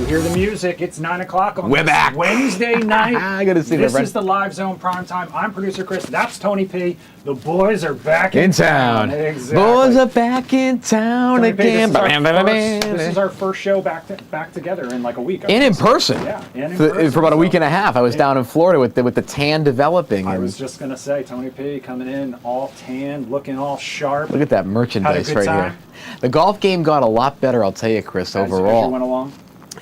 hear the music. It's 9 o'clock on We're back. Wednesday night. I gotta see this that. Is the Live Zone Primetime. I'm producer Chris. That's Tony P. The boys are back in town. Exactly. Boys are back in town Tony P, again. this is our first show back together in like a week. And in person. Yeah, and in person. For about a week and a half. I was down in Florida with the tan developing. I was just gonna say, Tony P coming in all tan, looking all sharp. Look at that merchandise right here. The golf game got a lot better, I'll tell you, Chris, overall. As you went along?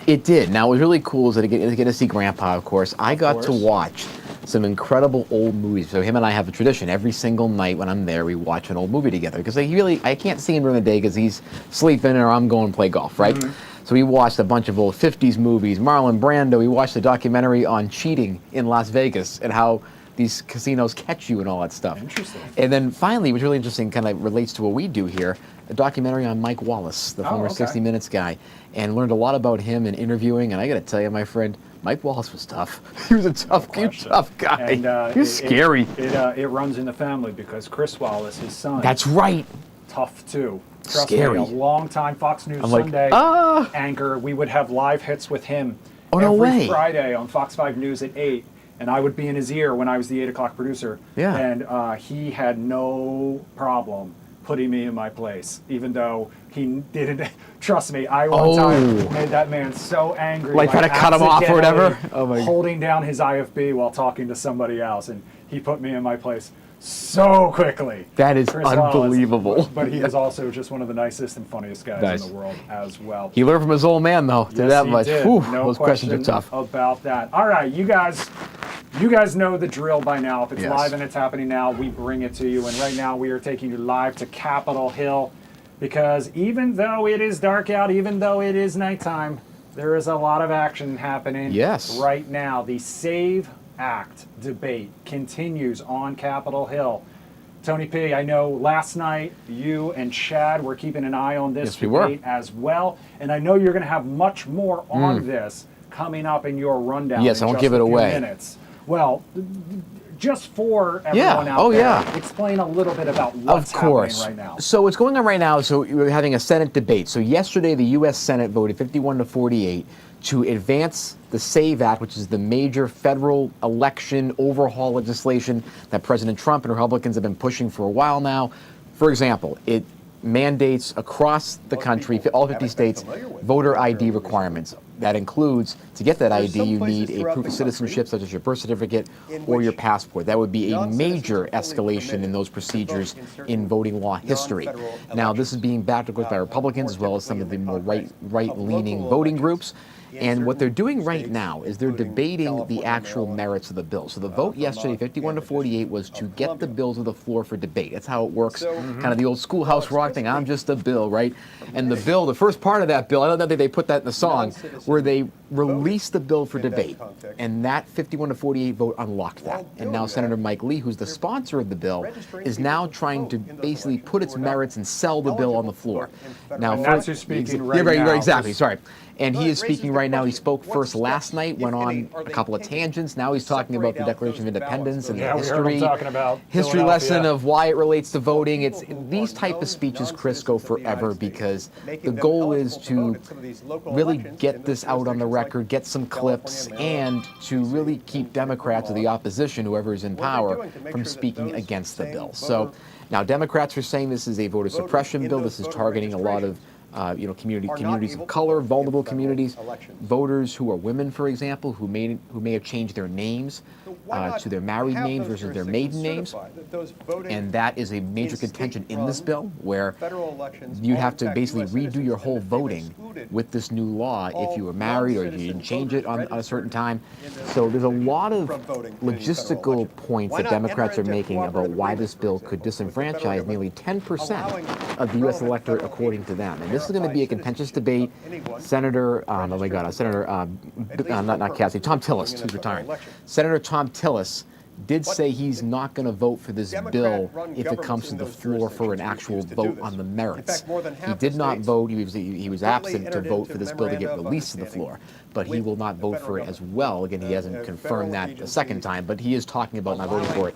It did. Now, what was really cool is that I get to see Grandpa, of course. I got to watch some incredible old movies. So him and I have a tradition. Every single night when I'm there, we watch an old movie together. Because I can't see him during the day because he's sleeping or I'm going to play golf, right? Mm-hmm. So we watched a bunch of old 50s movies. Marlon Brando. We watched a documentary on cheating in Las Vegas and how these casinos catch you and all that stuff. Interesting. And then finally, what's really interesting, kind of relates to what we do here, a documentary on Mike Wallace, the former 60 Minutes guy, and learned a lot about him in interviewing. And I got to tell you, my friend, Mike Wallace was tough. He was a tough guy. And, he was scary. It runs in the family because Chris Wallace, his son. That's right. Tough too. Trust Scary. me, a long time Fox News Sunday anchor. We would have live hits with him every Friday on Fox 5 News at 8. And I would be in his ear when I was the 8 o'clock producer. Yeah. And he had no problem putting me in my place, even though he didn't. Trust me, I one time made that man so angry. Like trying to cut him off or whatever? Oh my. Holding down his IFB while talking to somebody else. And he put me in my place so quickly. That is unbelievable. Wallace, but he is also just one of the nicest and funniest guys in the world as well. He learned from his old man, though. Yes, that much. Whew, no those questions are tough. About that. All right, you guys know the drill by now. If it's live and it's happening now, we bring it to you. And right now we are taking you live to Capitol Hill because even though it is dark out, even though it is nighttime, there is a lot of action happening right now. The Save Act debate continues on Capitol Hill. Tony P, I know last night you and Chad were keeping an eye on this debate as well, and I know you're going to have much more on this coming up in your rundown. Yes, I won't give it away. Minutes. Well, just for everyone out there, explain a little bit about what's happening right now. So what's going on right now, so we're having a Senate debate. So yesterday the U.S. Senate voted 51-48 to advance the SAVE Act, which is the major federal election overhaul legislation that President Trump and Republicans have been pushing for a while now. For example, it mandates across the country, all 50 states, voter ID requirements. That includes, to get that ID, you need a proof of citizenship, such as your birth certificate or your passport. That would be a major escalation in those procedures in voting law history. Now, this is being backed, of course, by Republicans as well as some of the more right-leaning voting groups. And what they're doing right now is they're debating the actual merits of the bill. So the vote yesterday, 51-48, was to get the bill to the floor for debate. That's how it works. Kind of the old schoolhouse rock thing. I'm just a bill, right? And the bill, the first part of that bill, I don't know that they put that in the song, where they released the bill for debate. And that 51-48 vote unlocked that. And now Senator Mike Lee, who's the sponsor of the bill, is now trying to basically put its merits and sell the bill on the floor. Now, and that's who's speaking right now. Right, exactly, sorry. And he is speaking right now. He spoke first last night, went on a couple of tangents. Now he's talking about the Declaration of Independence and the history lesson of why it relates to voting. It's these type of speeches, Chris, go forever because the goal is to really get this out on the record, get some clips, and to really keep Democrats or the opposition, whoever is in power, from speaking against the bill. So now Democrats are saying this is a voter suppression bill. This is targeting a lot of communities of color, vulnerable communities, voters who are women, for example, who may have changed their names to their married names versus their maiden names. And that is a major contention in this bill, where you'd have to basically redo your whole voting with this new law if you were married or if you didn't change it on a certain time. So there's a lot of logistical points that Democrats are making about why this bill could disenfranchise nearly 10% of the U.S. electorate, according to them. And this is going to be a contentious debate. Senator, Tom Tillis, who's retiring. Senator Tom Tillis did say he's not going to vote for this bill if it comes to the floor for an actual vote on the merits. He did not vote. He was absent to vote for this bill to get released to the floor, but he will not vote for it as well. Again, he hasn't confirmed that a second time, but he is talking about not voting for it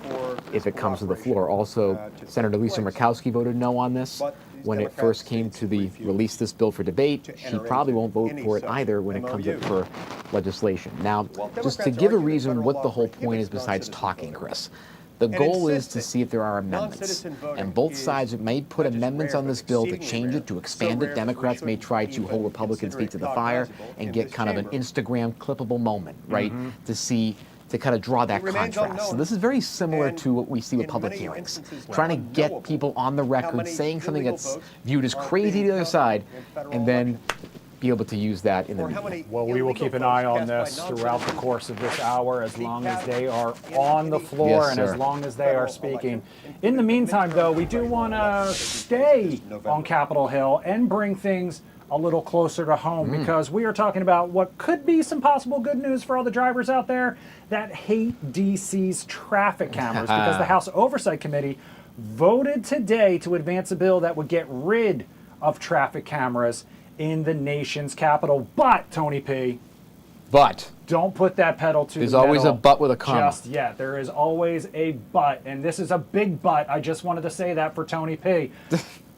if it comes to the floor. Also, Senator Lisa Murkowski voted no on this. when it first came to release this bill for debate. She probably won't vote for it either when it comes up for legislation. Now, just to give a reason what the whole point is besides talking, Chris, the goal is to see if there are amendments. And both sides may put amendments on this bill to change it, to expand it. Democrats may try to hold Republicans' feet to the fire and get kind of an Instagram clippable moment, right, to kind of draw that contrast. So this is very similar to what we see with public hearings, trying to get people on the record saying something that's viewed as crazy to the other side, and then be able to use that in the media. Well, we will keep an eye on this throughout the course of this hour, as long as they are on the floor and as long as they are speaking. In the meantime, though, we do want to stay on Capitol Hill and bring things a little closer to home, because we are talking about what could be some possible good news for all the drivers out there that hate DC's traffic cameras, because the House Oversight Committee voted today to advance a bill that would get rid of traffic cameras in the nation's capital. But, Tony P, don't put that pedal to the metal. There's always a but with a comma. Just yet. There is always a but, and this is a big but. I just wanted to say that for Tony P.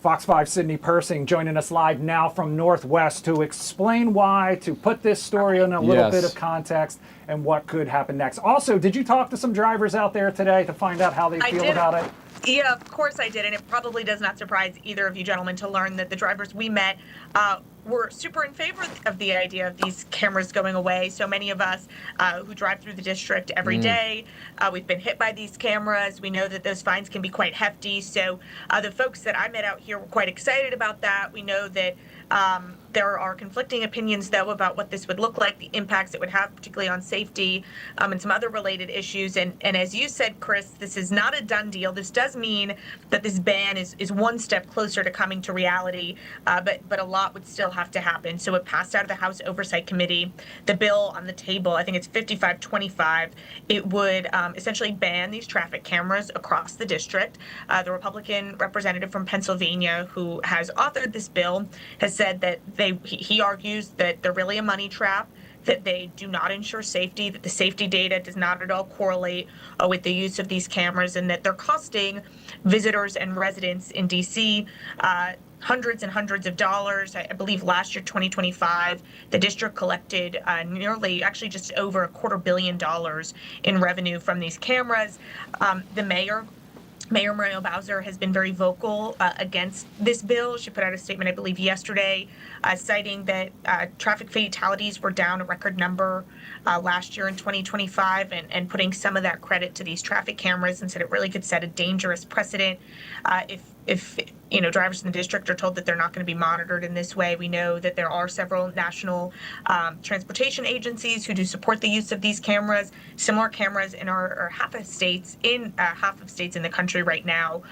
Fox 5 Sydney Persing joining us live now from Northwest to explain why, to put this story in a little bit of context, and what could happen next. Also, did you talk to some drivers out there today to find out how they feel about it? Yeah, of course I did, and it probably does not surprise either of you gentlemen to learn that the drivers we met were super in favor of the idea of these cameras going away. So many of us who drive through the district every day, we've been hit by these cameras. We know that those fines can be quite hefty. So the folks that I met out here were quite excited about that. We know that there are conflicting opinions, though, about what this would look like, the impacts it would have, particularly on safety and some other related issues. And as you said, Chris, this is not a done deal. This does mean that this ban is one step closer to coming to reality, but a lot would still have to happen. So it passed out of the House Oversight Committee. The bill on the table, I think it's 5525, it would essentially ban these traffic cameras across the district. The Republican representative from Pennsylvania who has authored this bill has said that he argues that they're really a money trap, that they do not ensure safety, that the safety data does not at all correlate with the use of these cameras, and that they're costing visitors and residents in D.C. Hundreds and hundreds of dollars. I believe last year, 2025, the district collected nearly, actually just over $250 million in revenue from these cameras. The Mayor Muriel Bowser has been very vocal against this bill. She put out a statement, I believe, yesterday, citing that traffic fatalities were down a record number last year in 2025, and putting some of that credit to these traffic cameras, and said it really could set a dangerous precedent if drivers in the district are told that they're not going to be monitored in this way. We know that there are several national transportation agencies who do support the use of these cameras. Similar cameras in our half of states in the country right now.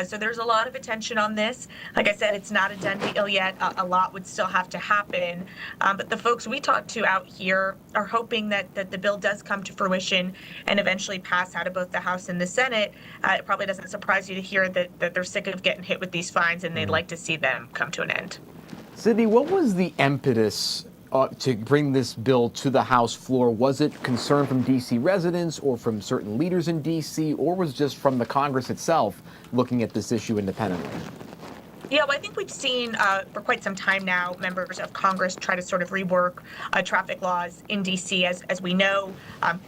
So there's a lot of attention on this. Like I said, it's not a done deal yet. A lot would still have to happen. But the folks we talked to out here are hoping that the bill does come to fruition and eventually pass out of both the House and the Senate. It probably doesn't surprise you to hear that they're sick of getting hit with these fines, and they'd like to see them come to an end. Sydney, what was the impetus to bring this bill to the House floor? Was it concern from D.C. residents or from certain leaders in D.C., or was it just from the Congress itself looking at this issue independently? Yeah, well, I think we've seen for quite some time now members of Congress try to sort of rework traffic laws in D.C. As we know,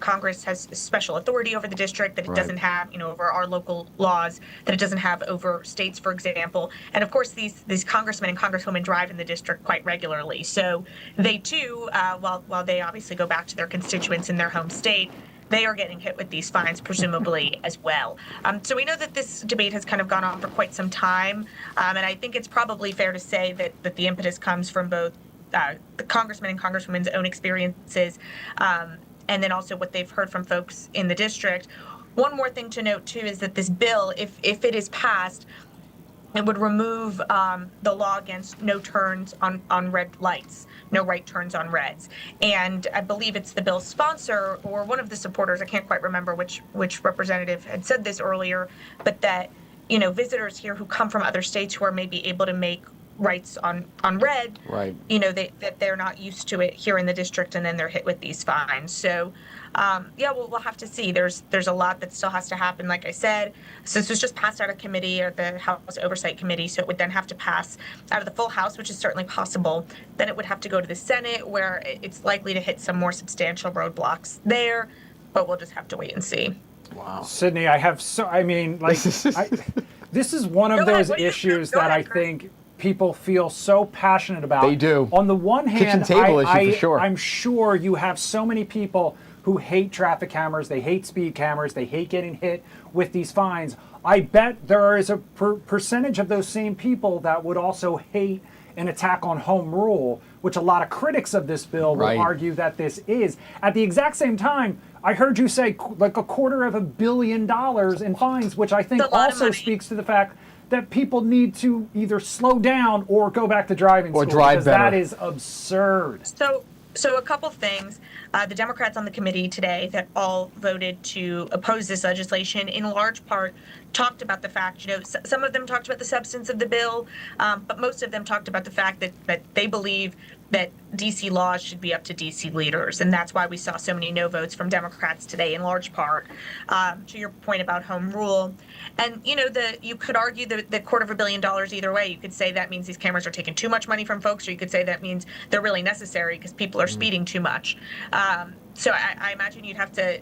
Congress has special authority over the district that it doesn't have, over our local laws, that it doesn't have over states, for example. And of course, these congressmen and congresswomen drive in the district quite regularly. So they too, while they obviously go back to their constituents in their home state, they are getting hit with these fines, presumably, as well. So we know that this debate has kind of gone on for quite some time, and I think it's probably fair to say that the impetus comes from both the congressmen and congresswomen's own experiences, and then also what they've heard from folks in the district. One more thing to note, too, is that this bill, if it is passed, it would remove the law against no turns on red lights, no right turns on reds. And I believe it's the bill's sponsor or one of the supporters, I can't quite remember which representative had said this earlier, but that, visitors here who come from other states who are maybe able to make rights on red, Right. that they're not used to it here in the district, and then they're hit with these fines. So, yeah, we'll have to see. There's a lot that still has to happen. Like I said, since it was just passed out of committee or the House Oversight Committee, so it would then have to pass out of the full House, which is certainly possible. Then it would have to go to the Senate, where it's likely to hit some more substantial roadblocks there. But we'll just have to wait and see. Wow. Sydney, this is one of those issues that I think people feel so passionate about. They do. On the one hand, Kitchen table issue for sure. I'm sure you have so many people who hate traffic cameras, they hate speed cameras, they hate getting hit with these fines. I bet there is a percentage of those same people that would also hate an attack on home rule, which a lot of critics of this bill will argue that this is. At the exact same time, I heard you say like $250 million in fines, which I think also speaks to the fact that people need to either slow down or go back to driving school. Or drive because better. That is absurd. So a couple things. The Democrats on the committee today that all voted to oppose this legislation, in large part, talked about the fact, some of them talked about the substance of the bill, but most of them talked about the fact that they believe that D.C. laws should be up to D.C. leaders, and that's why we saw so many no votes from Democrats today, in large part, to your point about home rule. And you could argue the $250 million either way. You could say that means these cameras are taking too much money from folks, or you could say that means they're really necessary because people are speeding too much. So I imagine you'd have to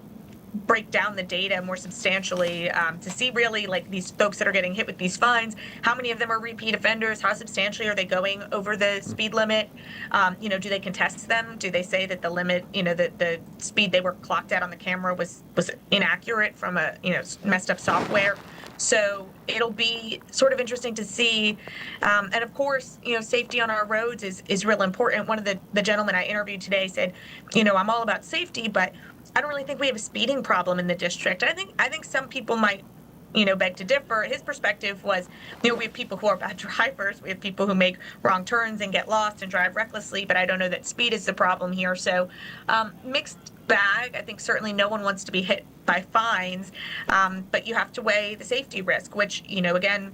break down the data more substantially to see really like these folks that are getting hit with these fines, how many of them are repeat offenders, how substantially are they going over the speed limit, do they contest them, do they say that the limit, the speed they were clocked at on the camera was inaccurate from a messed up software. So it'll be sort of interesting to see, and of course safety on our roads is real important. One of the gentlemen I interviewed today said, I'm all about safety, but I don't really think we have a speeding problem in the district. I think some people might, beg to differ. His perspective was, we have people who are bad drivers. We have people who make wrong turns and get lost and drive recklessly, but I don't know that speed is the problem here. So mixed bag. I think certainly no one wants to be hit by fines, but you have to weigh the safety risk, which, again,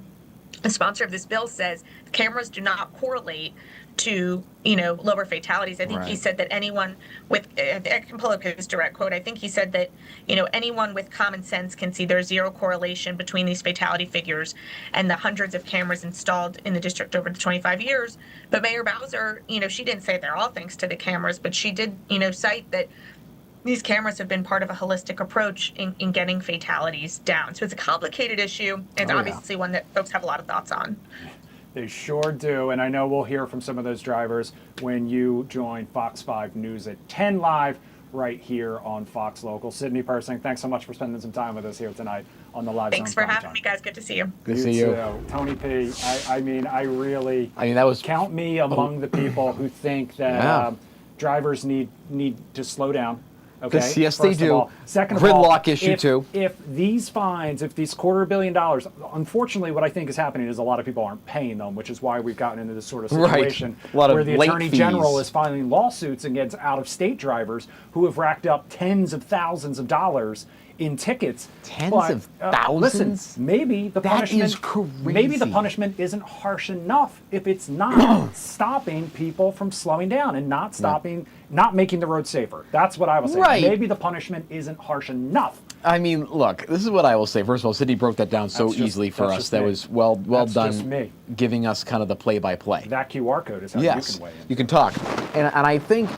the sponsor of this bill says cameras do not correlate to lower fatalities. I think he said that anyone with, I can pull up his direct quote, I think he said that anyone with common sense can see there's zero correlation between these fatality figures and the hundreds of cameras installed in the district over the 25 years. But Mayor Bowser, she didn't say they're all thanks to the cameras, but she did cite that these cameras have been part of a holistic approach in getting fatalities down. So it's a complicated issue. It's obviously one that folks have a lot of thoughts on. They sure do, and I know we'll hear from some of those drivers when you join Fox 5 News at 10 live right here on Fox Local. Sydney Persing, thanks so much for spending some time with us here tonight on the Live Thanks Zone for having me, guys. Good to see you. Good to see you. Tony P, I mean, that was count me among the people who think that drivers need to slow down. Okay. Yes, they do. Second of Gridlock issue too. If these fines, if these $250 million, unfortunately, what I think is happening is a lot of people aren't paying them, which is why we've gotten into this sort of situation where the Attorney General is filing lawsuits against out-of-state drivers who have racked up tens of thousands of dollars in tickets. Tens of thousands? Listen, maybe the punishment isn't harsh enough if it's not stopping people from slowing down and not making the road safer. That's what I will say. Right. Maybe the punishment isn't harsh enough. I mean, look, this is what I will say. First of all, Sydney broke that down so easily for us. That was well done, giving us kind of the play-by-play. That QR code is how you can weigh in. You can talk. And I think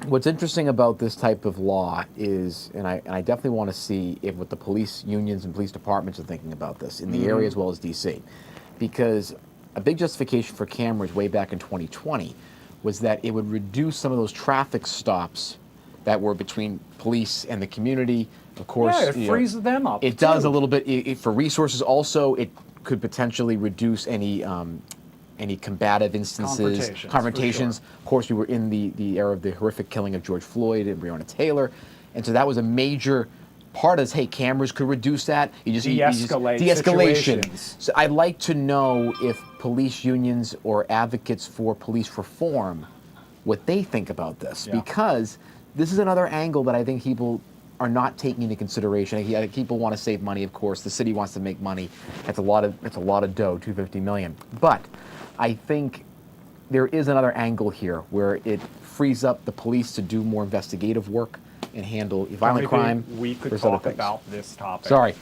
what's interesting about this type of law is, and I definitely want to see what the police unions and police departments are thinking about this in the area as well as D.C. Because a big justification for cameras way back in 2020 was that it would reduce some of those traffic stops that were between police and the community. Of course, it frees them up. It does a little bit for resources. Also, it could potentially reduce any combative instances, confrontations. Sure. Of course, we were in the era of the horrific killing of George Floyd and Breonna Taylor, and so that was a major part of this. Hey, cameras could reduce that. De-escalation. So I'd like to know if police unions or advocates for police reform, what they think about this, because this is another angle that I think people are not taking into consideration. People want to save money, of course. The city wants to make money. It's a lot of dough, $250 million. But I think there is another angle here where it frees up the police to do more investigative work and handle violent crime. We could talk about this topic. Sorry,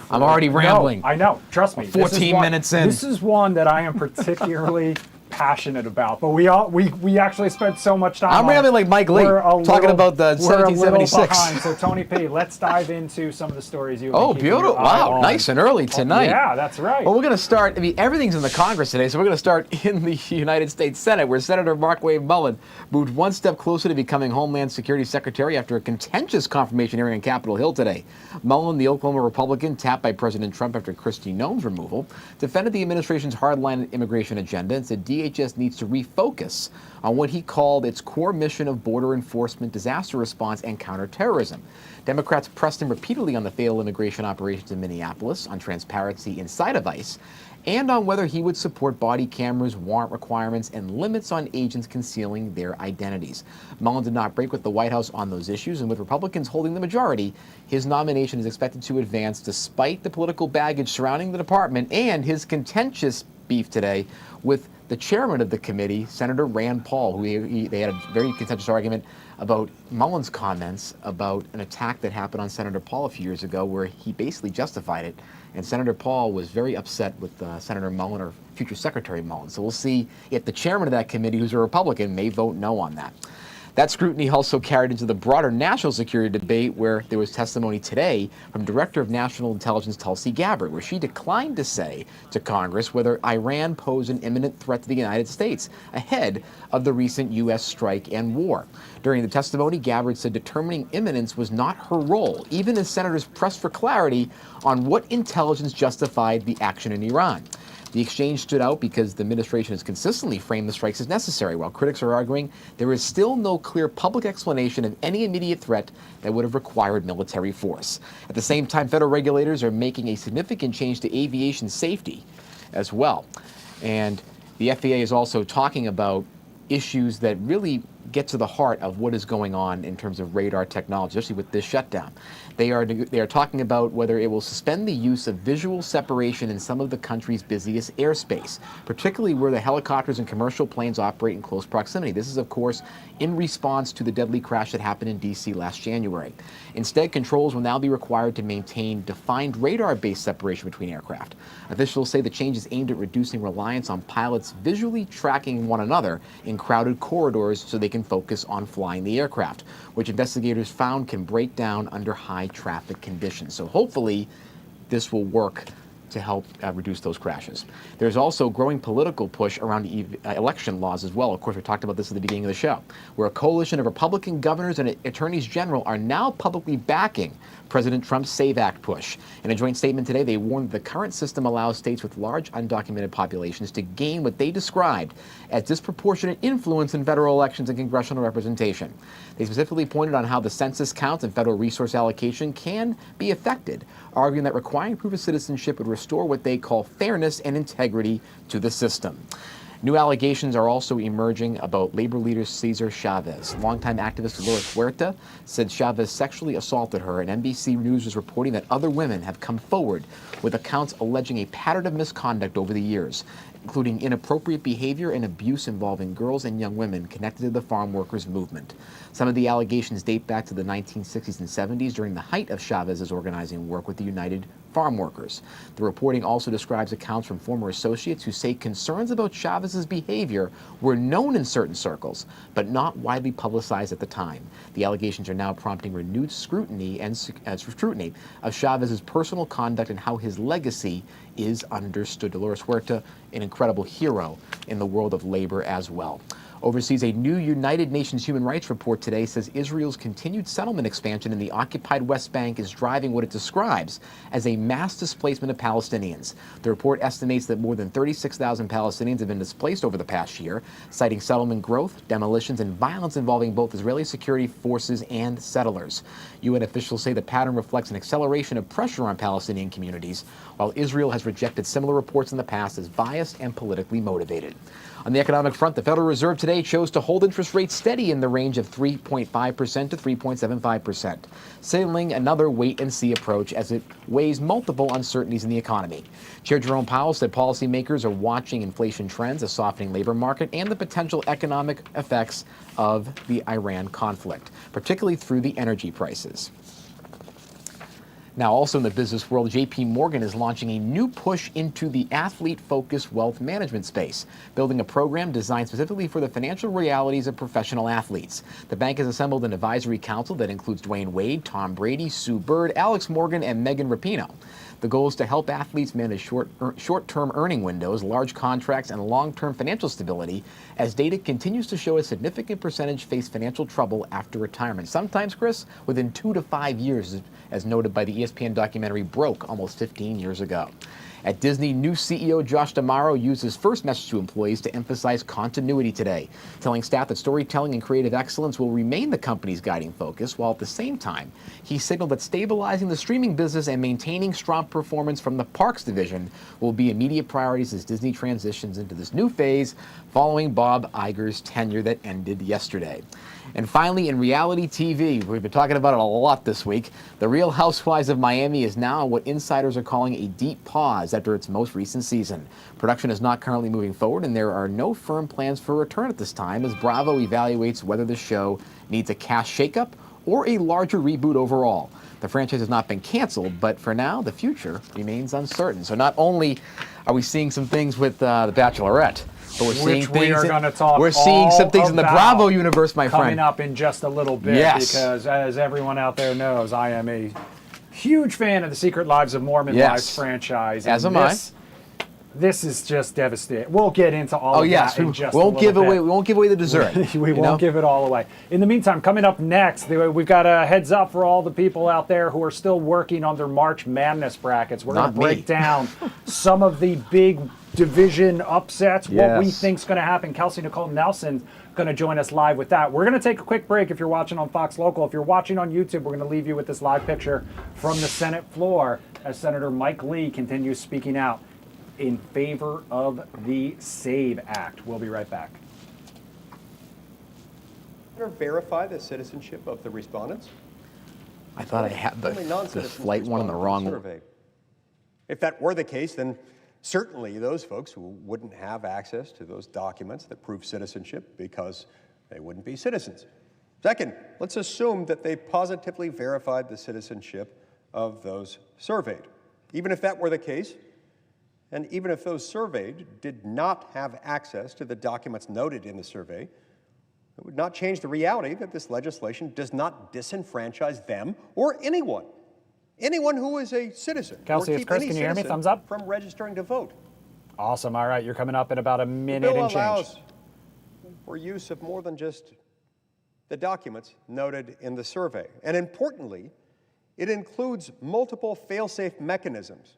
I'm already rambling. No, I know. Trust me. 14 minutes in. This is one that I am particularly passionate about. But we actually spent so much time. I'm rambling like Mike Lee, talking about the 1776. Behind. So Tony P, let's dive into some of the stories you. Oh, beautiful! Wow, nice and early tonight. Yeah, that's right. Well, we're going to start. I mean, everything's in the Congress today, so we're going to start in the United States Senate, where Senator Mark Wade Mullen moved one step closer to becoming Homeland Security Secretary after a contentious confirmation hearing on Capitol Hill today. Mullen, the Oklahoma Republican, tapped by President Trump after Kristi Noem's removal, defended the administration's hardline immigration agenda and said DHS needs to refocus on what he called its core mission of border enforcement, disaster response, and counterterrorism. Democrats pressed him repeatedly on the failed immigration operations in Minneapolis, on transparency inside of ICE, and on whether he would support body cameras, warrant requirements, and limits on agents concealing their identities. Mullen did not break with the White House on those issues, and with Republicans holding the majority, his nomination is expected to advance despite the political baggage surrounding the department and his contentious beef today with the chairman of the committee, Senator Rand Paul, who they had a very contentious argument about Mullen's comments about an attack that happened on Senator Paul a few years ago where he basically justified it. And Senator Paul was very upset with Senator Mullen, or future Secretary Mullen. So we'll see if the chairman of that committee, who's a Republican, may vote no on that. That scrutiny also carried into the broader national security debate, where there was testimony today from Director of National Intelligence Tulsi Gabbard, where she declined to say to Congress whether Iran posed an imminent threat to the United States ahead of the recent U.S. strike and war. During the testimony, Gabbard said determining imminence was not her role, even as senators pressed for clarity on what intelligence justified the action in Iran. The exchange stood out because the administration has consistently framed the strikes as necessary, while critics are arguing there is still no clear public explanation of any immediate threat that would have required military force. At the same time, federal regulators are making a significant change to aviation safety as well. And the FAA is also talking about issues that really get to the heart of what is going on in terms of radar technology, especially with this shutdown. They are talking about whether it will suspend the use of visual separation in some of the country's busiest airspace, particularly where the helicopters and commercial planes operate in close proximity. This is, of course, in response to the deadly crash that happened in D.C. last January. Instead, controls will now be required to maintain defined radar-based separation between aircraft. Officials say the change is aimed at reducing reliance on pilots visually tracking one another in crowded corridors so they can focus on flying the aircraft, which investigators found can break down under high traffic conditions. So hopefully this will work to help reduce those crashes. There's also growing political push around election laws as well. Of course, we talked about this at the beginning of the show, where a coalition of Republican governors and attorneys general are now publicly backing President Trump's SAVE Act push. In a joint statement today, they warned the current system allows states with large undocumented populations to gain what they described as disproportionate influence in federal elections and congressional representation. They specifically pointed on how the census counts and federal resource allocation can be affected, arguing that requiring proof of citizenship would restore what they call fairness and integrity to the system. New allegations are also emerging about labor leader Cesar Chavez. Longtime activist Dolores Huerta said Chavez sexually assaulted her, and NBC News is reporting that other women have come forward with accounts alleging a pattern of misconduct over the years, including inappropriate behavior and abuse involving girls and young women connected to the farm workers movement. Some of the allegations date back to the 1960s and 70s during the height of Chavez's organizing work with the United Farm Workers. The reporting also describes accounts from former associates who say concerns about Chavez's behavior were known in certain circles, but not widely publicized at the time. The allegations are now prompting renewed scrutiny of Chavez's personal conduct and how his legacy is understood. Dolores Huerta, an incredible hero in the world of labor as well. Overseas, a new United Nations human rights report today says Israel's continued settlement expansion in the occupied West Bank is driving what it describes as a mass displacement of Palestinians. The report estimates that more than 36,000 Palestinians have been displaced over the past year, citing settlement growth, demolitions, and violence involving both Israeli security forces and settlers. UN officials say the pattern reflects an acceleration of pressure on Palestinian communities, while Israel has rejected similar reports in the past as biased and politically motivated. On the economic front, the Federal Reserve today yesterday chose to hold interest rates steady in the range of 3.5% to 3.75%, signaling another wait-and-see approach as it weighs multiple uncertainties in the economy. Chair Jerome Powell said policymakers are watching inflation trends, a softening labor market, and the potential economic effects of the Iran conflict, particularly through the energy prices. Now, also in the business world, JP Morgan is launching a new push into the athlete-focused wealth management space, building a program designed specifically for the financial realities of professional athletes. The bank has assembled an advisory council that includes Dwayne Wade, Tom Brady, Sue Bird, Alex Morgan, and Megan Rapinoe. The goal is to help athletes manage short-term earning windows, large contracts, and long-term financial stability, as data continues to show a significant percentage face financial trouble after retirement. Sometimes, Chris, within 2 to 5 years, as noted by the ESPN documentary Broke almost 15 years ago. At Disney, new CEO Josh D'Amaro used his first message to employees to emphasize continuity today, telling staff that storytelling and creative excellence will remain the company's guiding focus, while at the same time, he signaled that stabilizing the streaming business and maintaining strong performance from the parks division will be immediate priorities as Disney transitions into this new phase following Bob Iger's tenure that ended yesterday. And finally, in reality TV, we've been talking about it a lot this week. The Real Housewives of Miami is now what insiders are calling a deep pause after its most recent season. Production is not currently moving forward, and there are no firm plans for a return at this time as Bravo evaluates whether the show needs a cast shakeup or a larger reboot overall. The franchise has not been canceled, but for now, the future remains uncertain. So not only are we seeing some things with The Bachelorette, but we're seeing some things in the Bravo universe, my friend. Coming up in just a little bit, because as everyone out there knows, I am a huge fan of the Secret Lives of Mormon Wives franchise. As am I. This is just devastating. We'll get into all of that in just a little bit. We won't give away the dessert. We won't give it all away. In the meantime, coming up next, we've got a heads up for all the people out there who are still working on their March Madness brackets. We're going to break down some of the big division upsets, what we think is going to happen. Kelsey Nicole Nelson going to join us live with that. We're going to take a quick break if you're watching on Fox Local. If you're watching on YouTube, we're going to leave you with this live picture from the Senate floor as Senator Mike Lee continues speaking out in favor of the SAVE Act. We'll be right back. Verify the citizenship of the respondents? I thought I had the flight one in the wrong survey. If that were the case, then certainly those folks who wouldn't have access to those documents that prove citizenship because they wouldn't be citizens. Second, let's assume that they positively verified the citizenship of those surveyed. Even if that were the case, and even if those surveyed did not have access to the documents noted in the survey, it would not change the reality that this legislation does not disenfranchise them or anyone who is a citizen. Kelsey, it's Chris. Can you hear me? Thumbs up. From registering to vote. Awesome. All right, you're coming up in about a minute and change. The bill allows for use of more than just the documents noted in the survey. And importantly, it includes multiple fail-safe mechanisms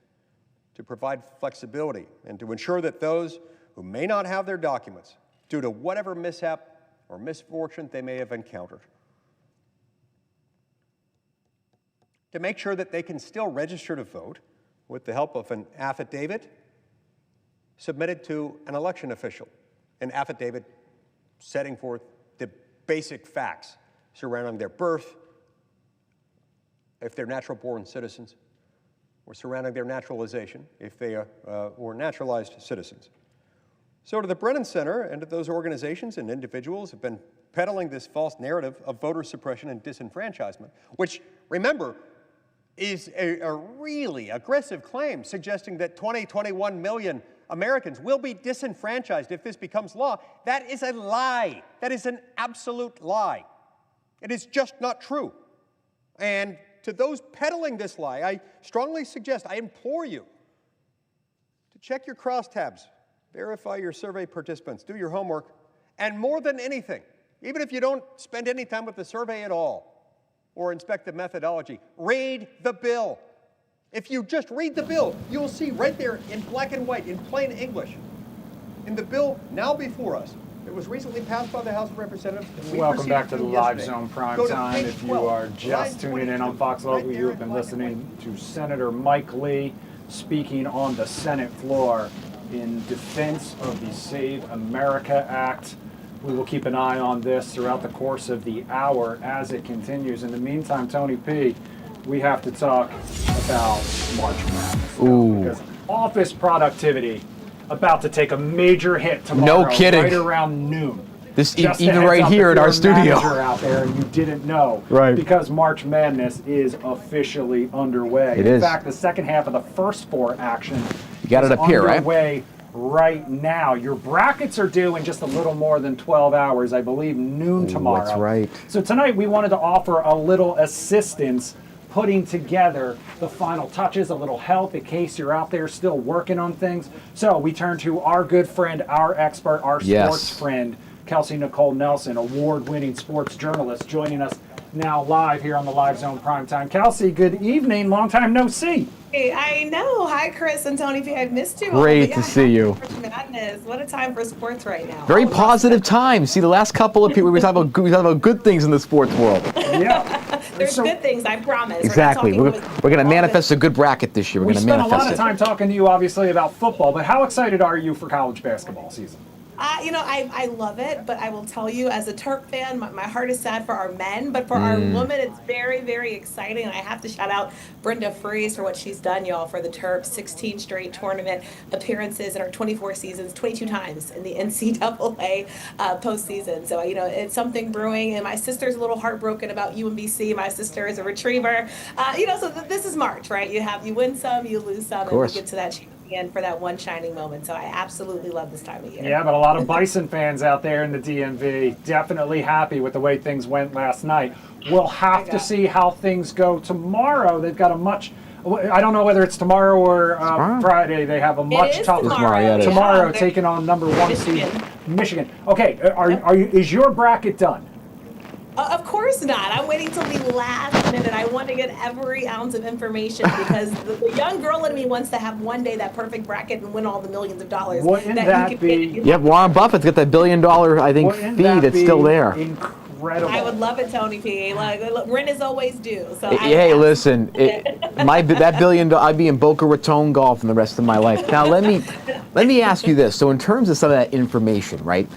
to provide flexibility and to ensure that those who may not have their documents due to whatever mishap or misfortune they may have encountered, to make sure that they can still register to vote with the help of an affidavit submitted to an election official, an affidavit setting forth the basic facts surrounding their birth, if they're natural-born citizens, or surrounding their naturalization, if they were naturalized citizens. So to the Brennan Center and to those organizations and individuals who have been peddling this false narrative of voter suppression and disenfranchisement, which, remember, is a really aggressive claim suggesting that 21 million Americans will be disenfranchised if this becomes law. That is a lie. That is an absolute lie. It is just not true. And to those peddling this lie, I strongly suggest, I implore you to check your crosstabs, verify your survey participants, do your homework, and more than anything, even if you don't spend any time with the survey at all or inspect the methodology, read the bill. If you just read the bill, you'll see right there in black and white, in plain English, in the bill now before us, it was recently passed by the House of Representatives. Welcome back to the Live Zone Prime Time. If you are just tuning in on Fox Local, you have been listening to Senator Mike Lee speaking on the Senate floor in defense of the Save America Act. We will keep an eye on this throughout the course of the hour as it continues. In the meantime, Tony P, we have to talk about March Madness. Ooh. Because office productivity about to take a major hit tomorrow. No kidding. Right around noon. This Just a even heads right up here if in you're our a studio. manager out there and you didn't know. Right. Because March Madness is officially underway. It in is. fact, the second half of the first four action You got it is up here, right? underway right now. Your brackets are due in just a little more than 12 hours, I believe noon tomorrow. That's right. So tonight we wanted to offer a little assistance putting together the final touches, a little help in case you're out there still working on things. So we turn to our good friend, our expert, our sports friend, Kelsey Nicole Nelson, award-winning sports journalist, joining us now live here on the Live Zone Primetime. Kelsey, good evening. Long time no see. Hey, I know. Hi, Chris and Tony P. I've missed you. Great to see you. March Madness. What a time for sports right now. Very positive time. See, the last couple of people, we talk about good things in the sports world. Yeah. There's So- good things, I promise. Exactly. We're We're not talking going to about manifest a good bracket this year. We're We going to spent a lot manifest of it. time talking to you, obviously, about football, but how excited are you for college basketball season? I love it, but I will tell you, as a Terp fan, my heart is sad for our men, but for our women, it's very, very exciting. And I have to shout out Brenda Fries for what she's done, y'all, for the Terps. 16 straight tournament appearances in our 24 seasons, 22 times in the NCAA postseason. So, it's something brewing. And my sister's a little heartbroken about UMBC. My sister is a retriever. So this is March, right? You win some, you lose some, and we course. get to that champion for that one shining moment. So I absolutely love this time of year. Yeah, but a lot of Bison fans out there in the DMV definitely happy with the way things went last night. We'll have to see how things go tomorrow. They've got a much, I don't know whether it's tomorrow or Friday. They have a much is tougher tomorrow, yeah, it is. tomorrow Yeah. taking on number one Michigan. seed Michigan. Okay, is your bracket done? Of course not. I'm waiting till the last minute. I want to get every ounce of information because the young girl in me wants to have one day that perfect bracket and win all the millions of dollars. Wouldn't that that you can be- get. Yep, Warren Buffett's got that $1 billion, I think, Wouldn't fee that that's be still there. Incredible. I would love it, Tony P. Look, rent is always due. So Hey, listen, that $1 billion, I'd be in Boca Raton golf in the rest of my life. Now, let me ask you this. So in terms of some of that information, right,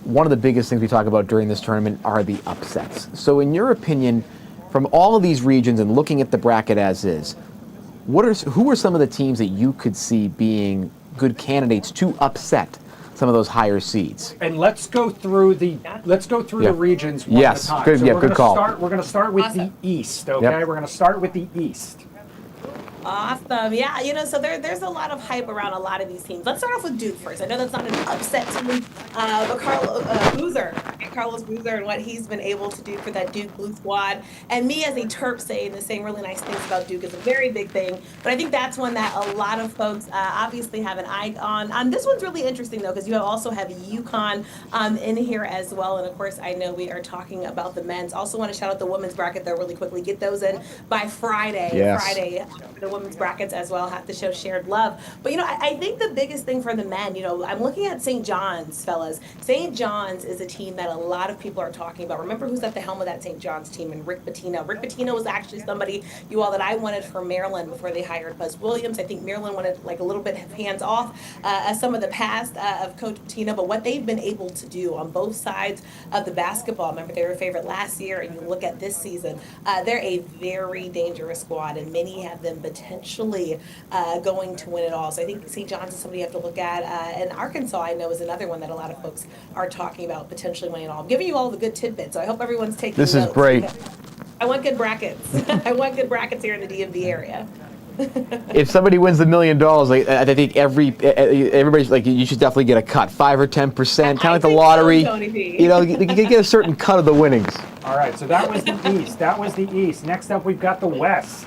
one of the biggest things we talk about during this tournament are the upsets. So in your opinion, from all of these regions and looking at the bracket as is, who are some of the teams that you could see being good candidates to upset some of those higher seeds? And let's go through the regions one Yes, at a time. good- So yeah, we're good gonna call. We're going to start with Awesome. the East. Okay, Yep. we're going to start with the East. Awesome. Yeah, so there's a lot of hype around a lot of these teams. Let's start off with Duke first. I know that's not an upset team, but Carlos Boozer and what he's been able to do for that Duke Blue squad. And me as a Terp saying really nice things about Duke is a very big thing. But I think that's one that a lot of folks obviously have an eye on. This one's really interesting, though, because you also have UConn in here as well. And, of course, I know we are talking about the men's. Also want to shout out the women's bracket, though, really quickly. Get those in by Friday. Yes. Friday. The women's brackets as well have to show shared love. But, I think the biggest thing for the men, I'm looking at St. John's, fellas. St. John's is a team that a lot of people are talking about. Remember who's at the helm of that St. John's team, and Rick Pitino. Rick Pitino was actually somebody, you all, that I wanted for Maryland before they hired Buzz Williams. I think Maryland wanted like a little bit hands off some of the past of Coach Pitino, but what they've been able to do on both sides of the basketball, remember they were a favorite last year, and you look at this season, they're a very dangerous squad, and many have them potentially going to win it all. So I think St. John's is somebody you have to look at. And Arkansas, I know, is another one that a lot of folks are talking about potentially winning it all. I'm giving you all the good tidbits, so I hope everyone's taking This notes. is great. I want good brackets. I want good brackets here in the DMV area. If somebody wins the $1 million, I think everybody's like, you should definitely get a cut, 5 or 10%, kind of like the think so, lottery. Tony P. You get a certain cut of the winnings. All right, so that was the East. That was the East. Next up, we've got the West.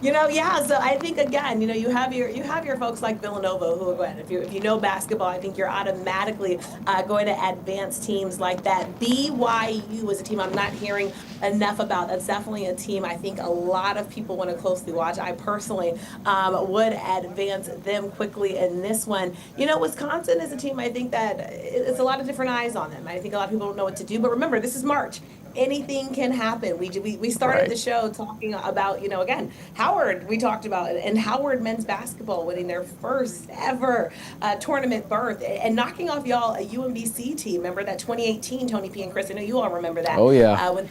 So I think again, you have your folks like Villanova who, again, if you know basketball, I think you're automatically going to advance teams like that. BYU is a team I'm not hearing enough about. That's definitely a team I think a lot of people want to closely watch. I personally would advance them quickly in this one. Wisconsin is a team I think that it's a lot of different eyes on them. I think a lot of people don't know what to do, but remember, this is March. anything can happen. We started the show talking about, again, Howard, we talked about it, and Howard men's basketball winning their first ever tournament berth and knocking off y'all a UMBC team. Remember that 2018, Tony P and Chris? I know you all remember that. Oh, yeah. When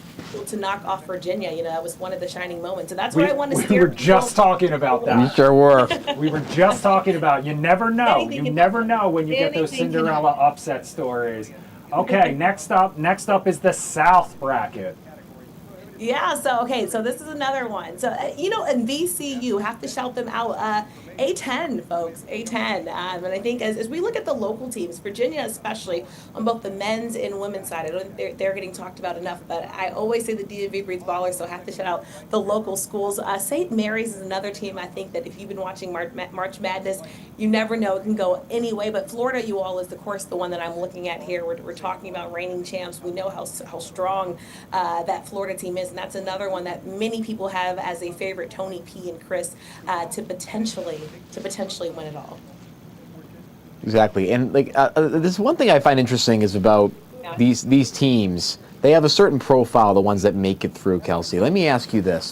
to knock off Virginia, that was one of the shining moments. And that's what I want to steer. We were just talking about that. We sure were. We were just talking about, you never know. You never know when you get those Cinderella upset stories. Okay, next up is the South bracket. Yeah, so this is another one. So, in VCU, have to shout them out. A10, folks, A10. And I think as we look at the local teams, Virginia especially, on both the men's and women's side, I don't think they're getting talked about enough, but I always say the DMV breeds ballers, so I have to shout out the local schools. St. Mary's is another team, I think, that if you've been watching March Madness, you never know, it can go any way. But Florida, you all, is, of course, the one that I'm looking at here. We're talking about reigning champs. We know how strong that Florida team is, and that's another one that many people have as a favorite, Tony P and Chris, to potentially win it all. Exactly, and this one thing I find interesting is about these teams. They have a certain profile, the ones that make it through. Kelsey, let me ask you this: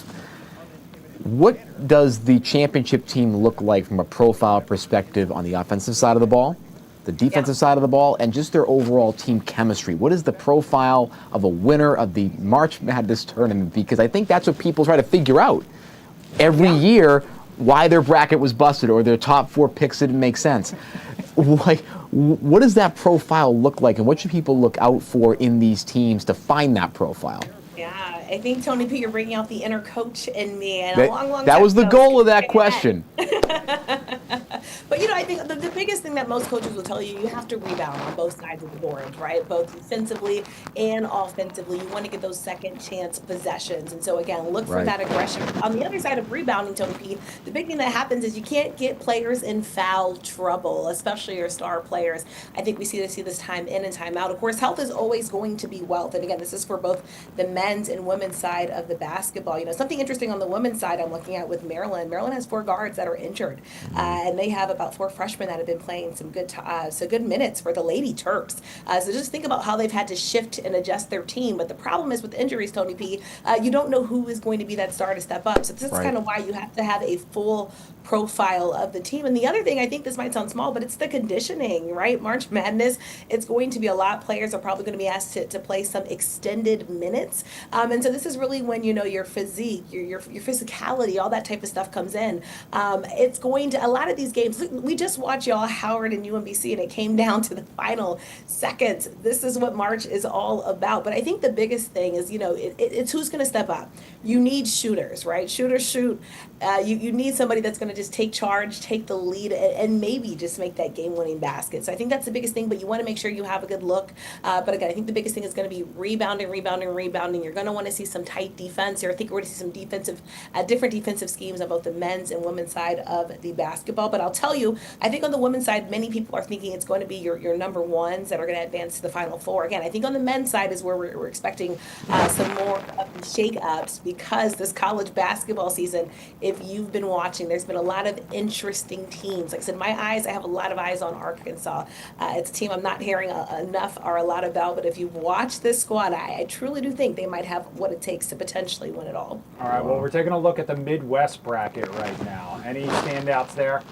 what does the championship team look like from a profile perspective on the offensive side of the ball, the defensive side of the ball, and just their overall team chemistry? What is the profile of a winner of the March Madness tournament? Because I think that's what people try to figure out every year, why their bracket was busted or their top 4 picks didn't make sense. What does that profile look like, and what should people look out for in these teams to find that profile? Yeah, I think, Tony P, you're bringing out the inner coach in me. And that was the goal of that question. But, I think the biggest thing that most coaches will tell you, you have to rebound on both sides of the board, right? Both defensively and offensively. You want to get those second chance possessions. And so, again, look for that aggression. On the other side of rebounding, Tony P, the big thing that happens is you can't get players in foul trouble, especially your star players. I think we see this time in and time out. Of course, health is always going to be wealth. And, again, this is for both the men's and women's side of the basketball. Something interesting on the women's side I'm looking at with Maryland. Maryland has 4 guards that are injured, and they have about 4 freshmen that have been playing some good minutes for the Lady Terps. So just think about how they've had to shift and adjust their team. But the problem is with injuries, Tony P, you don't know who is going to be that star to step up. So this is kind of why you have to have a full profile of the team. And the other thing, I think this might sound small, but it's the conditioning, right? March Madness, it's going to be a lot. Players are probably going to be asked to play some extended minutes. And so this is really when, your physique, your physicality, all that type of stuff comes in. It's going to, a lot of these games, we just watched y'all Howard and UMBC, and it came down to the final seconds. This is what March is all about. But I think the biggest thing is, it's who's going to step up. You need shooters, right? Shooters shoot. You need somebody that's going to just take charge, take the lead, and maybe just make that game-winning basket. So I think that's the biggest thing, but you want to make sure you have a good look. But again, I think the biggest thing is going to be rebounding. You're going to want to see some tight defense. I think we're going to see some different defensive schemes on both the men's and women's side of the basketball. But I'll tell you, I think on the women's side, many people are thinking it's going to be your number ones that are going to advance to the Final Four. Again, I think on the men's side is where we're expecting some more of the shake-ups, because this college basketball season, if you've been watching, there's been a lot of interesting teams. Like I said, I have a lot of eyes on Arkansas. It's a team I'm not hearing enough or a lot about, but if you watch this squad, I truly do think they might have what it takes to potentially win it all. All right, well, we're taking a look at the Midwest bracket right now. Any standouts there?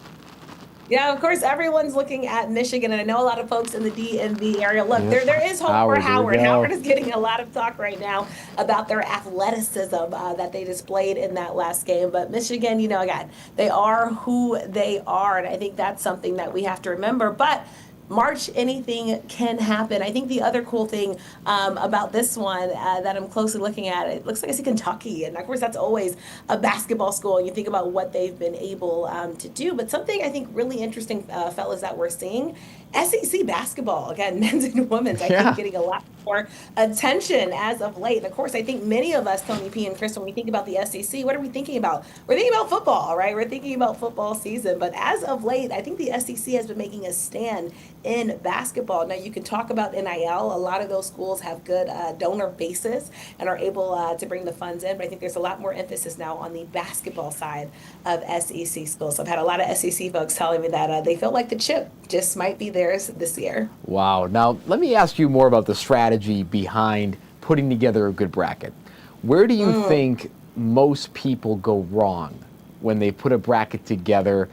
Yeah, of course, everyone's looking at Michigan, and I know a lot of folks in the DMV area. Look, there is hope for Howard. Howard is getting a lot of talk right now about their athleticism that they displayed in that last game. But Michigan, again, they are who they are, and I think that's something that we have to remember. But March, anything can happen. I think the other cool thing about this one that I'm closely looking at, it looks like I see Kentucky. And of course, that's always a basketball school. And you think about what they've been able to do. But something I think really interesting, fellas, that we're seeing, SEC basketball, again, men's and women's, I think getting a lot more attention as of late. And of course, I think many of us, Tony P and Chris, when we think about the SEC, what are we thinking about? We're thinking about football, right? We're thinking about football season. But as of late, I think the SEC has been making a stand in basketball. Now, you can talk about NIL. A lot of those schools have good donor bases and are able to bring the funds in. But I think there's a lot more emphasis now on the basketball side of SEC schools. So I've had a lot of SEC folks telling me that they feel like the chip just might be theirs this year. Wow. Now, let me ask you more about the strategy behind putting together a good bracket. Where do you think most people go wrong when they put a bracket together?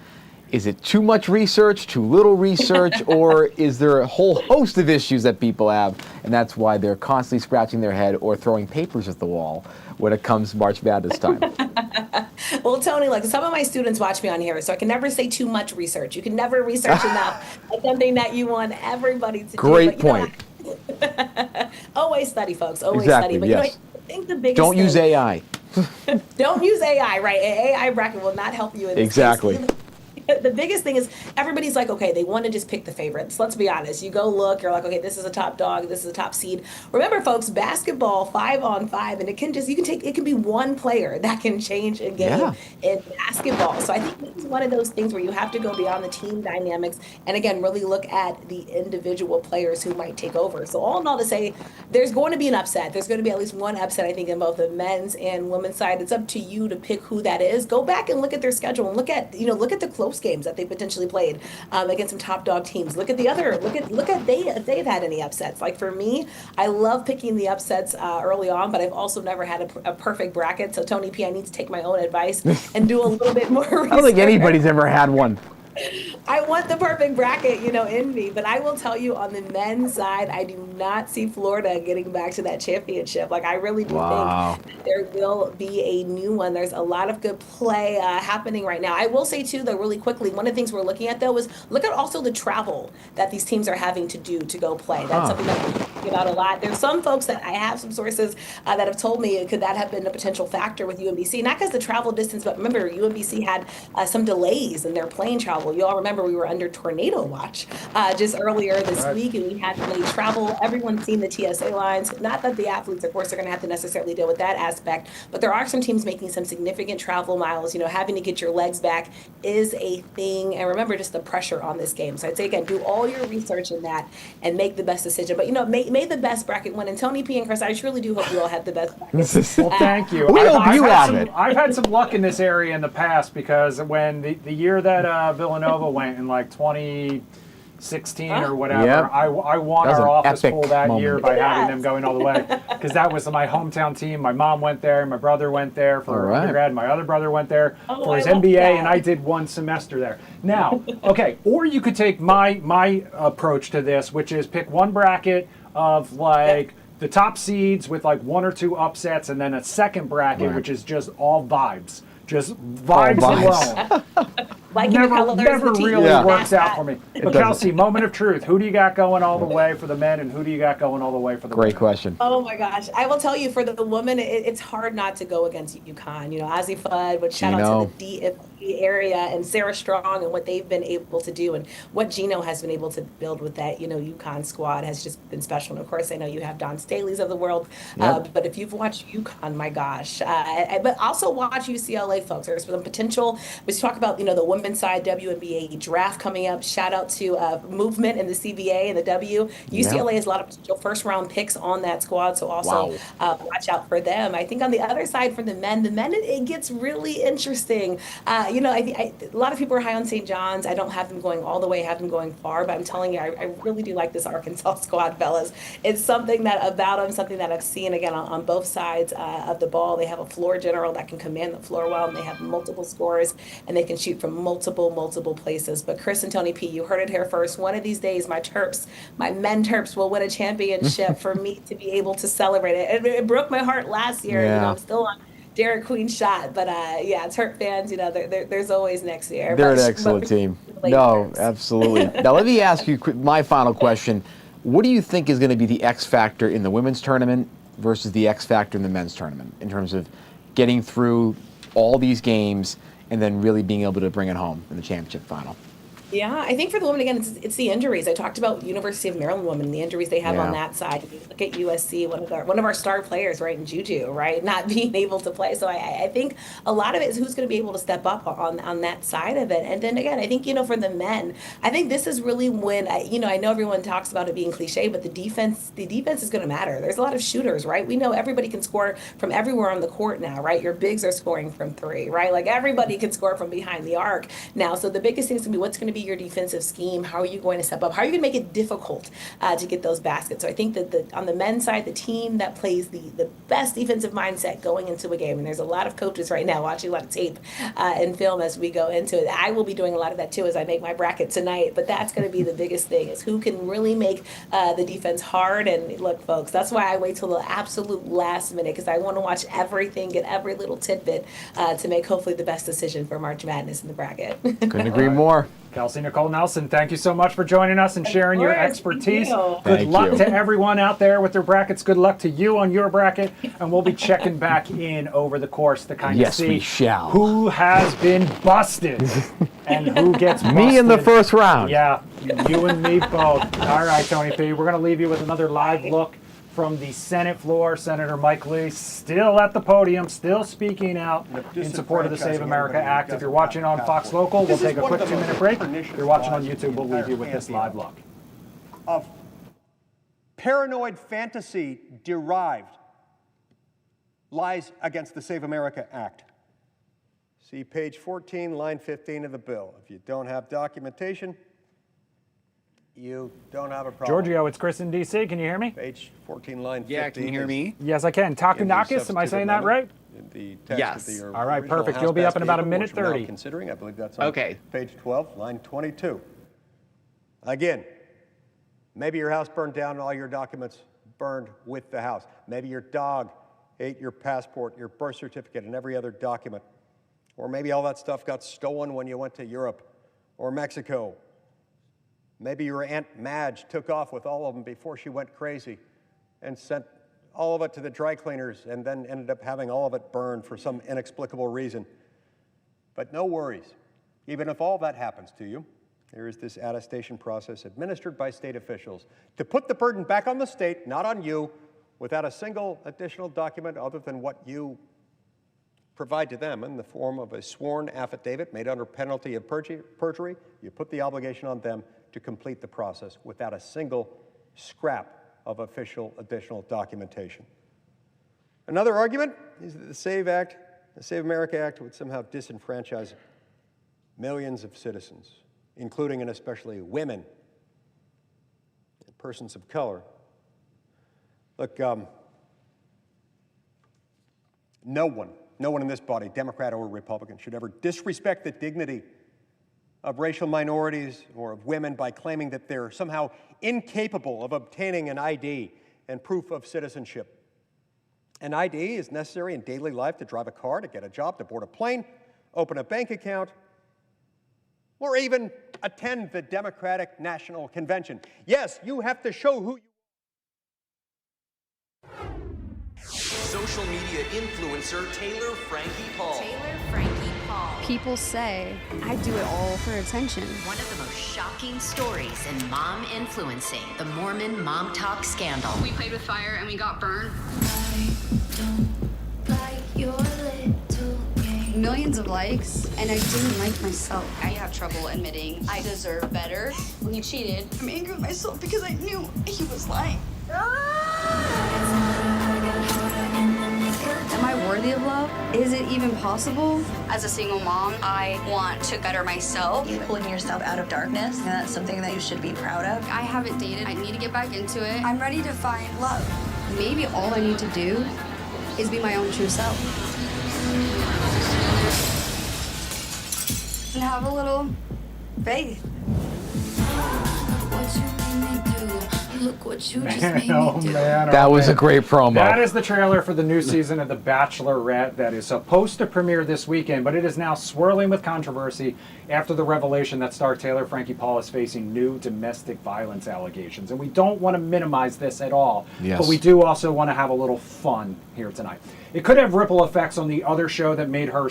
Is it too much research, too little research, or is there a whole host of issues that people have, and that's why they're constantly scratching their head or throwing papers at the wall when it comes March Madness time? Well, Tony, like some of my students watch me on here, so I can never say too much research. You can never research enough. It's something that you want everybody to do. Great point. Always study, folks. Always Exactly, study. But yes. I think the biggest Don't use thing- AI. Don't use AI, right? An AI bracket will not help you in this Exactly. case. The biggest thing is everybody's like, okay, they want to just pick the favorites. Let's be honest. You go look, you're like, okay, this is a top dog, this is a top seed. Remember, folks, basketball 5-on-5, and it can be one player that can change a game in basketball. So I think this is one of those things where you have to go beyond the team dynamics and again really look at the individual players who might take over. So all in all, to say there's going to be an upset. There's going to be at least one upset, I think, in both the men's and women's side. It's up to you to pick who that is. Go back and look at their schedule and look at the close games that they potentially played against some top dog teams. Look at if they've had any upsets. Like for me, I love picking the upsets early on, but I've also never had a perfect bracket. So Tony P, I need to take my own advice and do a little bit more research. I don't think anybody's ever had one. I want the perfect bracket, in me. But I will tell you, on the men's side, I do not see Florida getting back to that championship. Like, I really do think there will be a new one. There's a lot of good play happening right now. I will say, too, though, really quickly, one of the things we're looking at, though, is look at also the travel that these teams are having to do to go play. That's something that we're talking about a lot. There's some folks that I have some sources that have told me could that have been a potential factor with UMBC, not because the travel distance, but remember, UMBC had some delays in their plane travel. You all remember we were under tornado watch just earlier this week, and we had to travel. Everyone's seen the TSA lines. Not that the athletes, of course, are going to have to necessarily deal with that aspect, but there are some teams making some significant travel miles. Having to get your legs back is a thing. And remember just the pressure on this game. So I'd say, again, do all your research in that and make the best decision. But, may the best bracket win. And Tony P and Chris, I truly do hope you all have the best bracket. Well, thank you. We hope you have it. I've had some luck in this area in the past because when the year that Villanova went in like 2016 or whatever, I won That was our an office epic pool that moment. year by having them going all the way because that was my hometown team. My mom went there, my brother went there for undergrad, my other brother went there for his MBA, and I did one semester there. Now, okay, or you could take my approach to this, which is pick one bracket of like the top seeds with like one or two upsets, and then a second bracket which is just all vibes. Just vibes alone. Like never really works out for me. But doesn't. Kelsey, moment of truth. Who do you got going all the way for the men, and who do you got going all the way for the Great women? question. Oh my gosh. I will tell you, for the woman, it's hard not to go against UConn. Ozzie Fudd, but shout out to the DFB area and Sarah Strong and what they've been able to do and what Gino has been able to build with that, UConn squad has just been special. And of course, I know you have Don Staley's of the world, but if you've watched UConn, my gosh. But also watch UCLA, folks. There's some potential. We talk about, the women's side WNBA draft coming up. Shout out to movement in the CBA and the W. UCLA has a lot of potential first round picks on that squad, so also watch out for them. I think on the other side for the men, it gets really interesting. A lot of people are high on St. John's. I don't have them going all the way, have them going far, but I'm telling you, I really do like this Arkansas squad, fellas. It's something that I've seen again on both sides of the ball. They have a floor general that can command the floor well, and they have multiple scorers, and they can shoot from multiple places. But Chris and Tony P, you heard it here first. One of these days, my men Terps will win a championship for me to be able to celebrate it. It broke my heart last year. I'm still on Derek Queen's shot, but Terp fans, there's always next year. They're an excellent team. No, absolutely. Now let me ask you my final question. What do you think is going to be the X factor in the women's tournament versus the X factor in the men's tournament in terms of getting through all these games and then really being able to bring it home in the championship final? Yeah, I think for the women, again, it's the injuries. I talked about University of Maryland women, the injuries they have on that side. You look at USC, one of our star players, right, in Juju, right, not being able to play. So I think a lot of it is who's going to be able to step up on that side of it. And then again, I think, for the men, I think this is really when, I know everyone talks about it being cliche, but the defense is going to matter. There's a lot of shooters, right? We know everybody can score from everywhere on the court now, right? Your bigs are scoring from three, right? Like everybody can score from behind the arc now. So the biggest thing is going to be what's going to be be your defensive scheme? How are you going to step up? How are you going to make it difficult to get those baskets? So I think that on the men's side, the team that plays the best defensive mindset going into a game, and there's a lot of coaches right now watching a lot of tape and film as we go into it. I will be doing a lot of that too as I make my bracket tonight, but that's going to be the biggest thing, is who can really make the defense hard. And look, folks, that's why I wait till the absolute last minute, because I want to watch everything, get every little tidbit to make hopefully the best decision for March Madness in the bracket. Couldn't agree more. Kelsey Nicole Nelson, thank you so much for joining us and sharing your expertise. Good Thank luck you. to everyone out there with their brackets. Good luck to you on your bracket. And we'll be checking back in over the course to kind of Yes, see we shall. who has been busted and who gets busted. Me in the first round. Yeah, you and me both. All right, Tony P, we're going to leave you with another live look from the Senate floor. Senator Mike Lee still at the podium, still speaking out in support of the Save America Act. If you're watching on Fox Local, we'll take a quick 2-minute break. If you're watching on YouTube, we'll leave you with this live look. Of paranoid fantasy derived lies against the Save America Act. See page 14, line 15 of the bill. If you don't have documentation, you don't have a problem. Giorgio, it's Chris in D.C. Can you hear me? Page 14, line 15. Yeah, can you hear me? Yes, I can. Takunakis, am I saying that right? The text Yes. of the All right, original perfect. House You'll be up in passed about a paper, minute which we're now 30. Considering, I believe that's on Okay. page 12, line 22. Again, maybe your house burned down and all your documents burned with the house. Maybe your dog ate your passport, your birth certificate, and every other document. Or maybe all that stuff got stolen when you went to Europe or Mexico. Maybe your Aunt Madge took off with all of them before she went crazy and sent all of it to the dry cleaners and then ended up having all of it burned for some inexplicable reason. But no worries. Even if all that happens to you, there is this attestation process administered by state officials to put the burden back on the state, not on you, without a single additional document other than what you provide to them in the form of a sworn affidavit made under penalty of perjury. You put the obligation on them to complete the process without a single scrap of official additional documentation. Another argument is that the Save America Act would somehow disenfranchise millions of citizens, including and especially women and persons of color. Look, no one in this body, Democrat or Republican, should ever disrespect the dignity of racial minorities or of women by claiming that they're somehow incapable of obtaining an ID and proof of citizenship. An ID is necessary in daily life to drive a car, to get a job, to board a plane, open a bank account, or even attend the Democratic National Convention. Yes, you have to show who you Social media influencer Taylor Frankie Paul. People say I do it all for attention. One of the most shocking stories in mom influencing, the Mormon Mom Talk scandal. We played with fire and we got burned. Millions of likes, and I didn't like myself. I have trouble admitting I deserve better. When he cheated, I'm angry with myself because I knew he was lying. Am I worthy of love? Is it even possible? As a single mom, I want to better myself. You're pulling yourself out of darkness, and that's something that you should be proud of. I haven't dated. I need to get back into it. I'm ready to find love. Maybe all I need to do is be my own true self. And have a little faith. Look what you just made me do. That was a great promo. That is the trailer for the new season of The Bachelorette that is supposed to premiere this weekend, but it is now swirling with controversy after the revelation that star Taylor Frankie Paul is facing new domestic violence allegations. And we don't want to minimize this at all, Yes. but we do also want to have a little fun here tonight. It could have ripple effects on the other show that made her a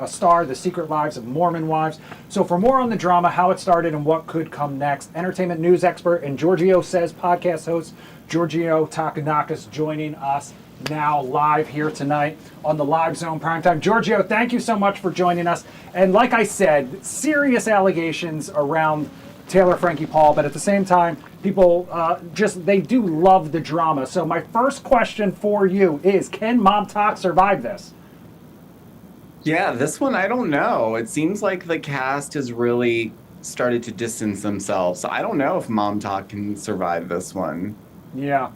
star, The Secret Lives of Mormon Wives. So for more on the drama, how it started, and what could come next, entertainment news expert and Giorgio Says podcast host Giorgio Takunakis joining us now live here tonight on the live Zone Primetime. Giorgio, thank you so much for joining us. And like I said, serious allegations around Taylor Frankie Paul, but at the same time, people they do love the drama. So my first question for you is, can Mom Talk survive this? Yeah, this one, I don't know. It seems like the cast has really started to distance themselves. So I don't know if Mom Talk can survive this one. Yeah.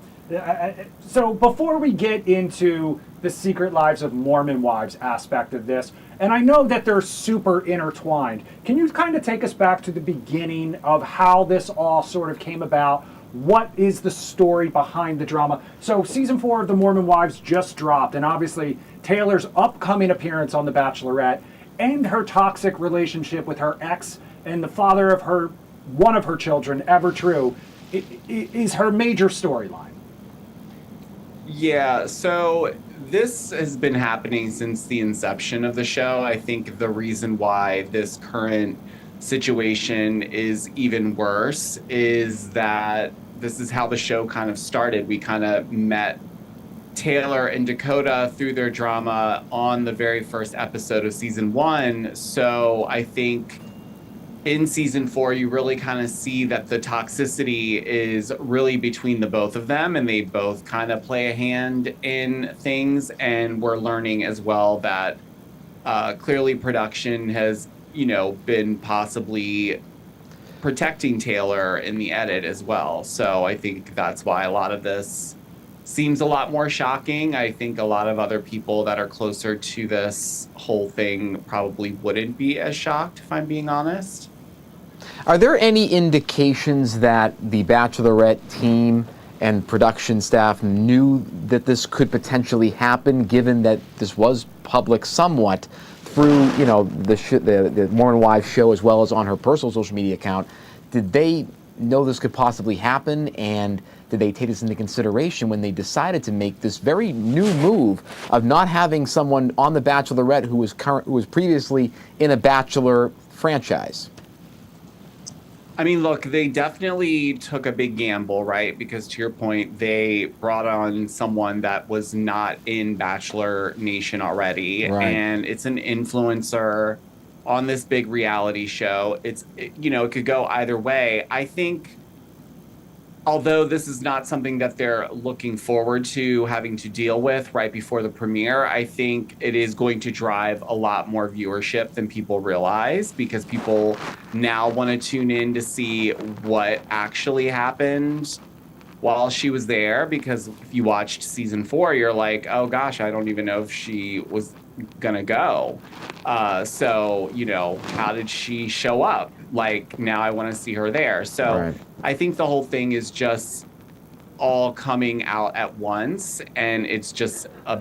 So before we get into the Secret Lives of Mormon Wives aspect of this, and I know that they're super intertwined, can you kind of take us back to the beginning of how this all sort of came about? What is the story behind the drama? So season 4 of The Mormon Wives just dropped, and obviously Taylor's upcoming appearance on The Bachelorette and her toxic relationship with her ex and the father of one of her children, Ever True, is her major storyline. Yeah, so this has been happening since the inception of the show. I think the reason why this current situation is even worse is that this is how the show kind of started. We kind of met Taylor and Dakota through their drama on the very first episode of season 1. So I think in season 4, you really kind of see that the toxicity is really between the both of them, and they both kind of play a hand in things. And we're learning as well that clearly production has, been possibly protecting Taylor in the edit as well. So I think that's why a lot of this seems a lot more shocking. I think a lot of other people that are closer to this whole thing probably wouldn't be as shocked, if I'm being honest. Are there any indications that the Bachelorette team and production staff knew that this could potentially happen, given that this was public somewhat through, the Mormon Wives show as well as on her personal social media account? Did they know this could possibly happen, and did they take this into consideration when they decided to make this very new move of not having someone on The Bachelorette who was previously in a Bachelor franchise? I mean, look, they definitely took a big gamble, right? Because to your point, they brought on someone that was not in Bachelor Nation already. Right. And it's an influencer on this big reality show. It could go either way. I think, although this is not something that they're looking forward to having to deal with right before the premiere, I think it is going to drive a lot more viewership than people realize, because people now want to tune in to see what actually happened while she was there. Because if you watched season 4, you're like, oh gosh, I don't even know if she was gonna go. So, how did she show up? Like, now I want to see her there. So Right. I think the whole thing is just all coming out at once, and it's just a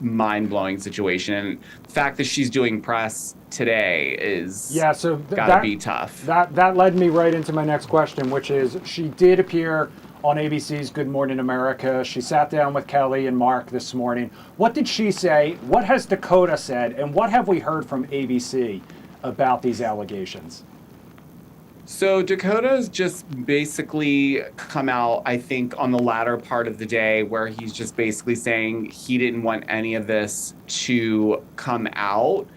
mind-blowing situation. And the fact that she's doing press today is gotta be tough. That led me right into my next question, which is, she did appear on ABC's Good Morning America. She sat down with Kelly and Mark this morning. What did she say? What has Dakota said? And what have we heard from ABC about these allegations? So Dakota's just basically come out, I think, on the latter part of the day, where he's just basically saying he didn't want any of this to come out,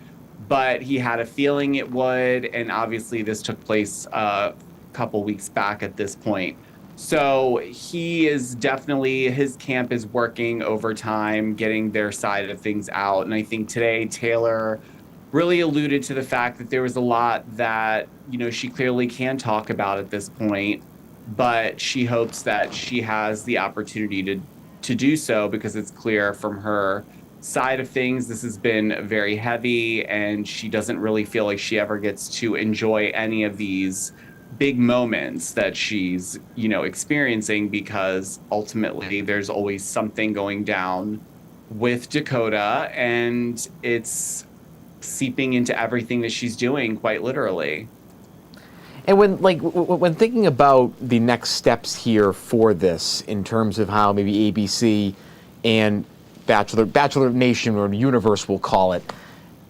but he had a feeling it would. And obviously this took place a couple weeks back at this point. So he is definitely, his camp is working overtime, getting their side of things out. And I think today Taylor really alluded to the fact that there was a lot that, she clearly can talk about at this point, but she hopes that she has the opportunity to do so, because it's clear from her side of things, this has been very heavy, and she doesn't really feel like she ever gets to enjoy any of these big moments that she's, experiencing, because ultimately there's always something going down with Dakota, and it's seeping into everything that she's doing, quite literally. And when thinking about the next steps here for this, in terms of how maybe ABC and Bachelor Nation, or Universe we'll call it,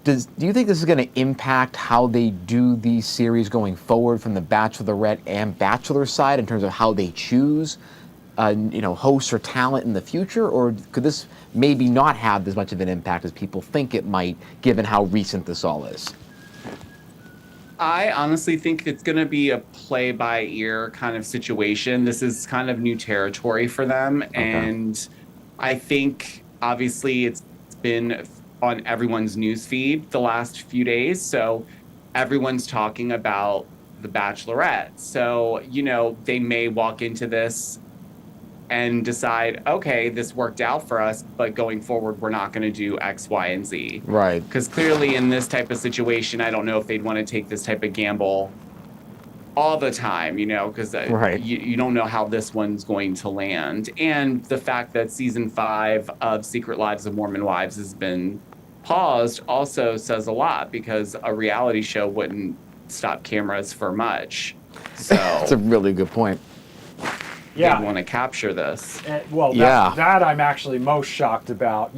do you think this is going to impact how they do these series going forward from the Bachelorette and Bachelor side, in terms of how they choose hosts or talent in the future? Or could this maybe not have as much of an impact as people think it might, given how recent this all is? I honestly think it's going to be a play-by-ear kind of situation. This is kind of new territory for them. Okay. And I think, obviously, it's been on everyone's news feed the last few days. So everyone's talking about the Bachelorette. So, they may walk into this and decide, okay, this worked out for us, but going forward, we're not going to do X, Y, and Z. Right. Because clearly in this type of situation, I don't know if they'd want to take this type of gamble all the time, because Right. you don't know how this one's going to land. And the fact that season 5 of Secret Lives of Mormon Wives has been paused also says a lot, because a reality show wouldn't stop cameras for much. So That's a really good point. Yeah. they want to capture this. Well, Yeah. that I'm actually most shocked about.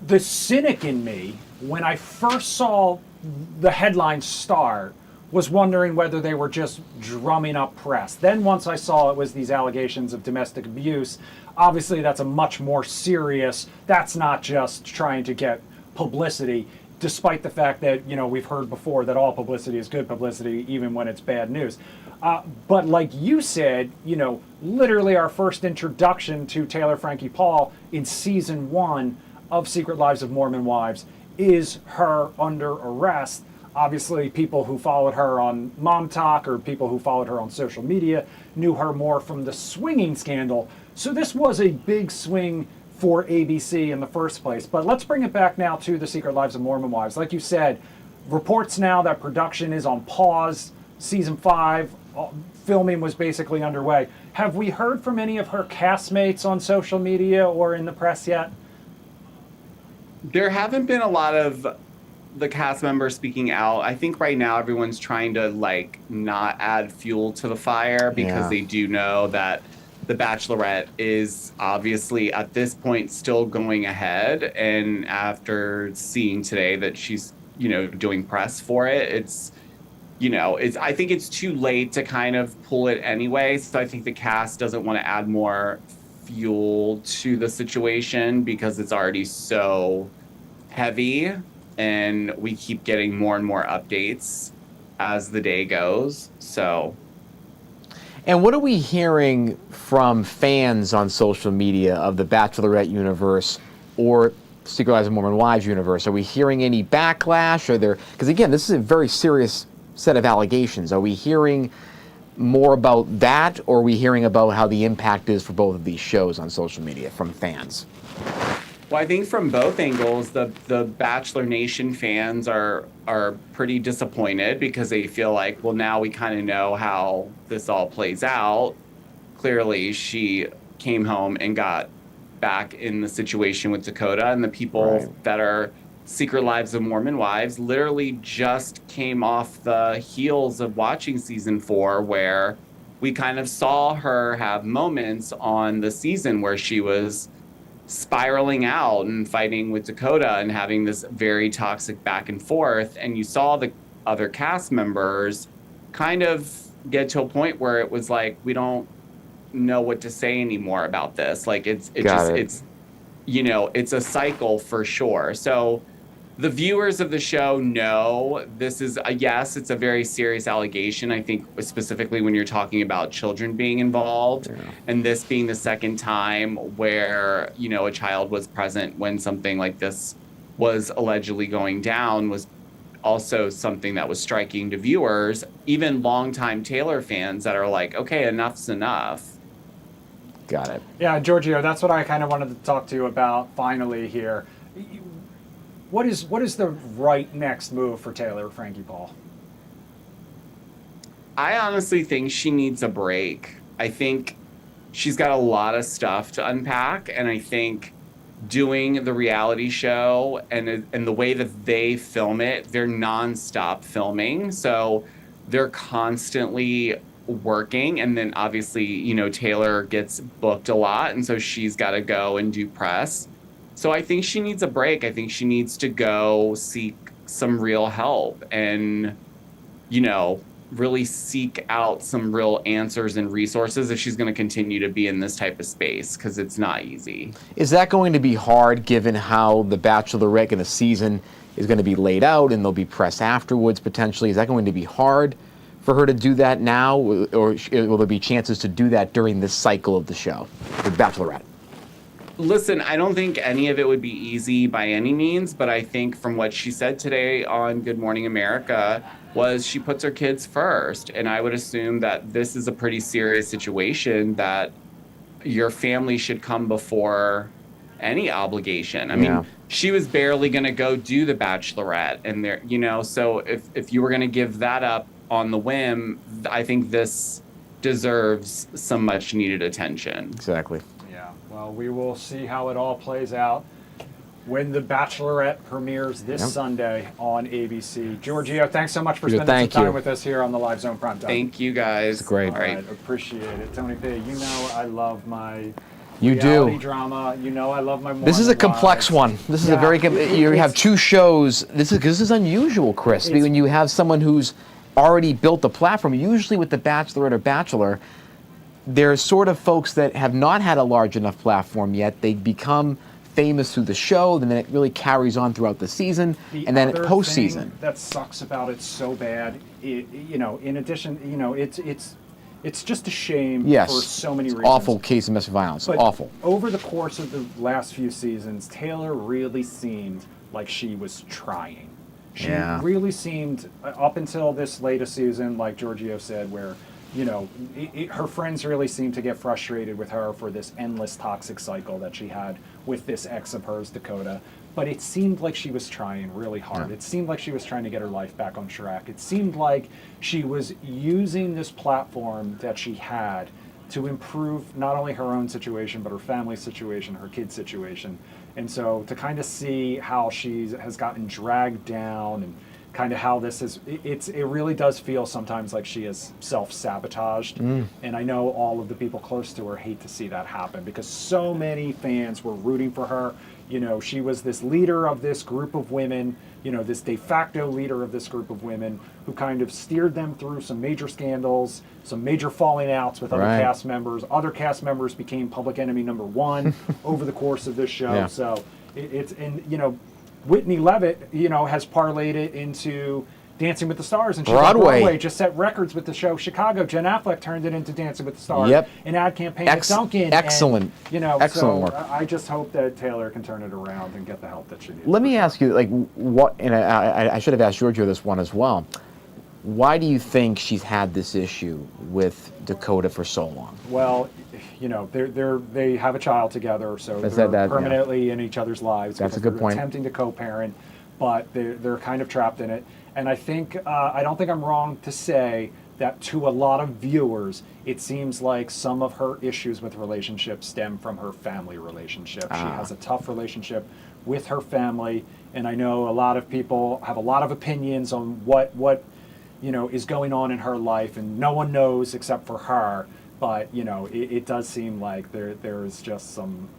The cynic in me, when I first saw the headline start, was wondering whether they were just drumming up press. Then once I saw it was these allegations of domestic abuse, obviously that's a much more serious, that's not just trying to get publicity, despite the fact that, we've heard before that all publicity is good publicity, even when it's bad news. But like you said, literally our first introduction to Taylor Frankie Paul in season 1 of Secret Lives of Mormon Wives is her under arrest. Obviously, people who followed her on Mom Talk or people who followed her on social media knew her more from the swinging scandal. So this was a big swing for ABC in the first place. But let's bring it back now to the Secret Lives of Mormon Wives. Like you said, reports now that production is on pause. Season 5 filming was basically underway. Have we heard from any of her castmates on social media or in the press yet? There haven't been a lot of the cast members speaking out. I think right now everyone's trying to not add fuel to the fire, because they do know that the Bachelorette is obviously at this point still going ahead. And after seeing today that she's, doing press for it, I think it's too late to kind of pull it anyway. So I think the cast doesn't want to add more fuel to the situation, because it's already so heavy, and we keep getting more and more updates as the day goes. So, and what are we hearing from fans on social media of the Bachelorette universe or Secret Lives of Mormon Wives universe? Are we hearing any backlash? Because again, this is a very serious set of allegations. Are we hearing more about that, or are we hearing about how the impact is for both of these shows on social media from fans? well, I think from both angles, the Bachelor Nation fans are pretty disappointed, because they feel like, well, now we kind of know how this all plays out. Clearly, she came home and got back in the situation with Dakota, and the people that are Secret Lives of Mormon Wives literally just came off the heels of watching season 4, where we kind of saw her have moments on the season where she was spiraling out and fighting with Dakota and having this very toxic back and forth. And you saw the other cast members kind of get to a point where it was like, we don't know what to say anymore about this. Like it's a cycle for sure. So the viewers of the show know this is yes, it's a very serious allegation. I think specifically when you're talking about children being involved, and this being the second time where, a child was present when something like this was allegedly going down, was also something that was striking to viewers, even longtime Taylor fans that are like, okay, enough's enough. Got it. Yeah, Giorgio, that's what I kind of wanted to talk to you about finally here. What is the right next move for Taylor Frankie Paul? I honestly think she needs a break. I think she's got a lot of stuff to unpack, and I think doing the reality show and the way that they film it, they're nonstop filming, so they're constantly working, and then obviously, Taylor gets booked a lot, and so she's got to go and do press. So I think she needs a break. I think she needs to go seek some real help and, really seek out some real answers and resources if she's going to continue to be in this type of space, because it's not easy. Is that going to be hard, given how the Bachelorette in the season is going to be laid out and there'll be press afterwards potentially? Is that going to be hard for her to do that now, or will there be chances to do that during this cycle of the show, the Bachelorette? Listen, I don't think any of it would be easy by any means, but I think from what she said today on Good Morning America was she puts her kids first. And I would assume that this is a pretty serious situation, that your family should come before any obligation. I mean, she was barely going to go do the Bachelorette, and there, you know, so if you were going to give that up on the whim, I think this deserves some much needed attention. Exactly. Yeah, well, we will see how it all plays out when The Bachelorette premieres this Sunday on ABC. Giorgio, thanks so much for spending some time with us here on the Live Zone Primetime. Thank you, guys. It's great. All right, appreciate it. Tony P, you know I love my You reality do. drama. You know I love my This is a complex one. This is a very, you have two shows. This is unusual, Chris. When you have someone who's already built a platform, usually with the Bachelorette or Bachelor, there's sort of folks that have not had a large enough platform yet. They become famous through the show, then it really carries on throughout the season, and then postseason. That sucks about it so bad. You know, in addition, you know, it's just a shame for so many reasons. Awful case of domestic violence. But awful. Over the course of the last few seasons, Taylor really seemed like she was trying. She really seemed, up until this latest season, like Giorgio said, where, you know, her friends really seemed to get frustrated with her for this endless toxic cycle that she had with this ex of hers, Dakota. But it seemed like she was trying really hard. It seemed like she was trying to get her life back on track. It seemed like she was using this platform that she had to improve not only her own situation, but her family situation, her kid's situation. And so to kind of see how she has gotten dragged down and kind of how this is, it really does feel sometimes like she is self-sabotaged. And I know all of the people close to her hate to see that happen because so many fans were rooting for her. You know, she was this leader of this group of women, you know, this de facto leader of this group of women who kind of steered them through some major scandals, some major falling outs with other cast members. Other cast members became public enemy number one over the course of this show. So and you know, Whitney Levitt, you know, has parlayed it into Dancing with the Stars, and Broadway just set records with the show Chicago. Jen Affleck turned it into Dancing with the Stars. An ad campaign with Duncan. Excellent. And, you know, excellent work. I just hope that Taylor can turn it around and get the help that she needs. Let me ask you, like, what? And I should have asked Giorgio this one as well. Why do you think she's had this issue with Dakota for so long? Well, you know, they have a child together, so they're permanently in each other's lives. That's a good point. Attempting to co-parent, but they're kind of trapped in it. And I think I don't think I'm wrong to say that to a lot of viewers, it seems like some of her issues with relationships stem from her family relationship. She has a tough relationship with her family, and I know a lot of people have a lot of opinions on what you know is going on in her life, and no one knows except for her. But you know, it does seem like there is just some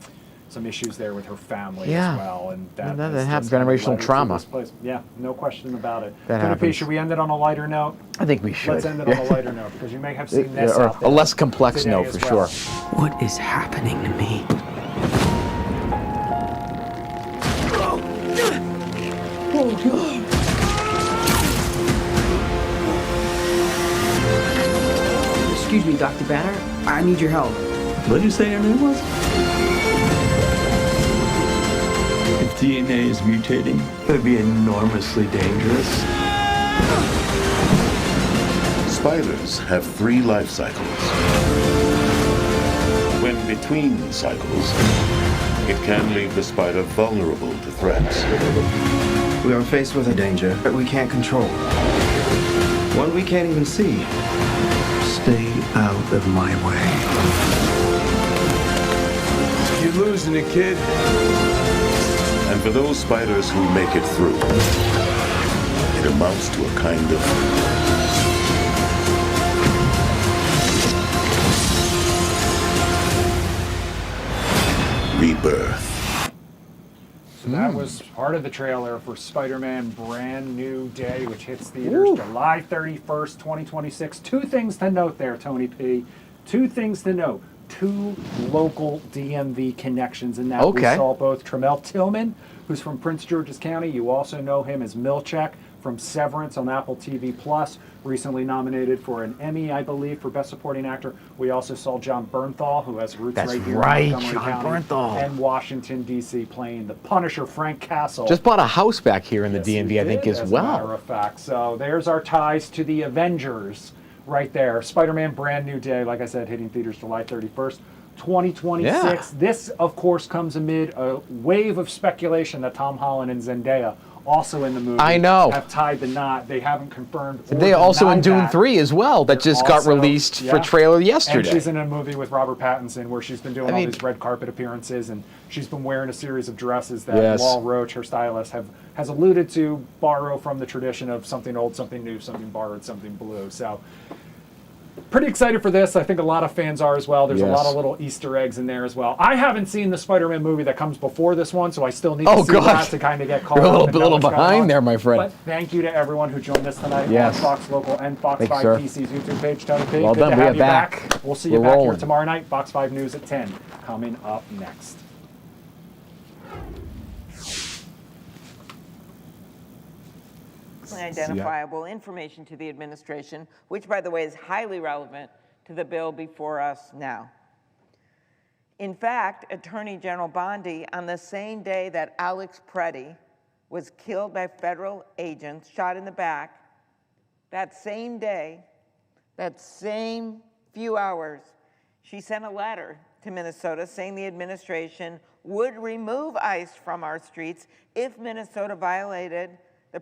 issues there with her family as well, and that happens. Generational trauma. Yeah, no question about it. Tony P, should we end it on a lighter note? I think we should. Let's end it on a lighter note because you may have seen this out there a less complex note for sure. What is happening to me? Excuse me, Dr. Banner. I need your help. What did you say your name was? If DNA is mutating, it would be enormously dangerous. Spiders have 3 life cycles. When between cycles, it can leave the spider vulnerable to threats. We are faced with a danger that we can't control. One we can't even see. Stay out of my way. You're losing it, kid. And for those spiders who make it through, it amounts to a kind of rebirth. So that was part of the trailer for Spider-Man Brand New Day, which hits theaters July 31st, 2026. 2 things to note there, Tony P. 2 things to note. 2 local DMV connections in that. We saw both Tremel Tillman, who's from Prince George's County. You also know him as Milchek from Severance on Apple TV Plus, recently nominated for an Emmy, I believe, for Best Supporting Actor. We also saw John Bernthal, who has roots right here in Montgomery County, and Washington, D.C., playing the Punisher, Frank Castle. Just bought a house back here in the DMV, I think, as well. As a matter of fact. So there's our ties to the Avengers right there. Spider-Man Brand New Day, like I said, hitting theaters July 31st. 2026. Yeah. This, of course, comes amid a wave of speculation that Tom Holland and Zendaya, also in the movie, have tied the knot. They haven't confirmed. Zendaya also in Dune 3 as well, that just got released for trailer yesterday. And she's in a movie with Robert Pattinson where she's been doing all these red carpet appearances, and she's been wearing a series of dresses that Wall Roach, her stylist, has alluded to borrow from the tradition of something old, something new, something borrowed, something blue. So pretty excited for this. I think a lot of fans are as well. There's a lot of little Easter eggs in there as well. I haven't seen the Spider-Man movie that comes before this one, so I still need to see that to kind of get caught up. You're a little behind there, my friend. But thank you to everyone who joined us tonight on Fox Local and Fox 5 PC's YouTube page. Tony P, well good done. to have you back. We'll see you back here tomorrow night. Fox 5 News at 10 coming up next. Identifiable information to the administration, which, by the way, is highly relevant to the bill before us now. In fact, Attorney General Bondi, on the same day that Alex Preddy was killed by federal agents, shot in the back, that same day, that same few hours, she sent a letter to Minnesota saying the administration would remove ICE from our streets if Minnesota violated the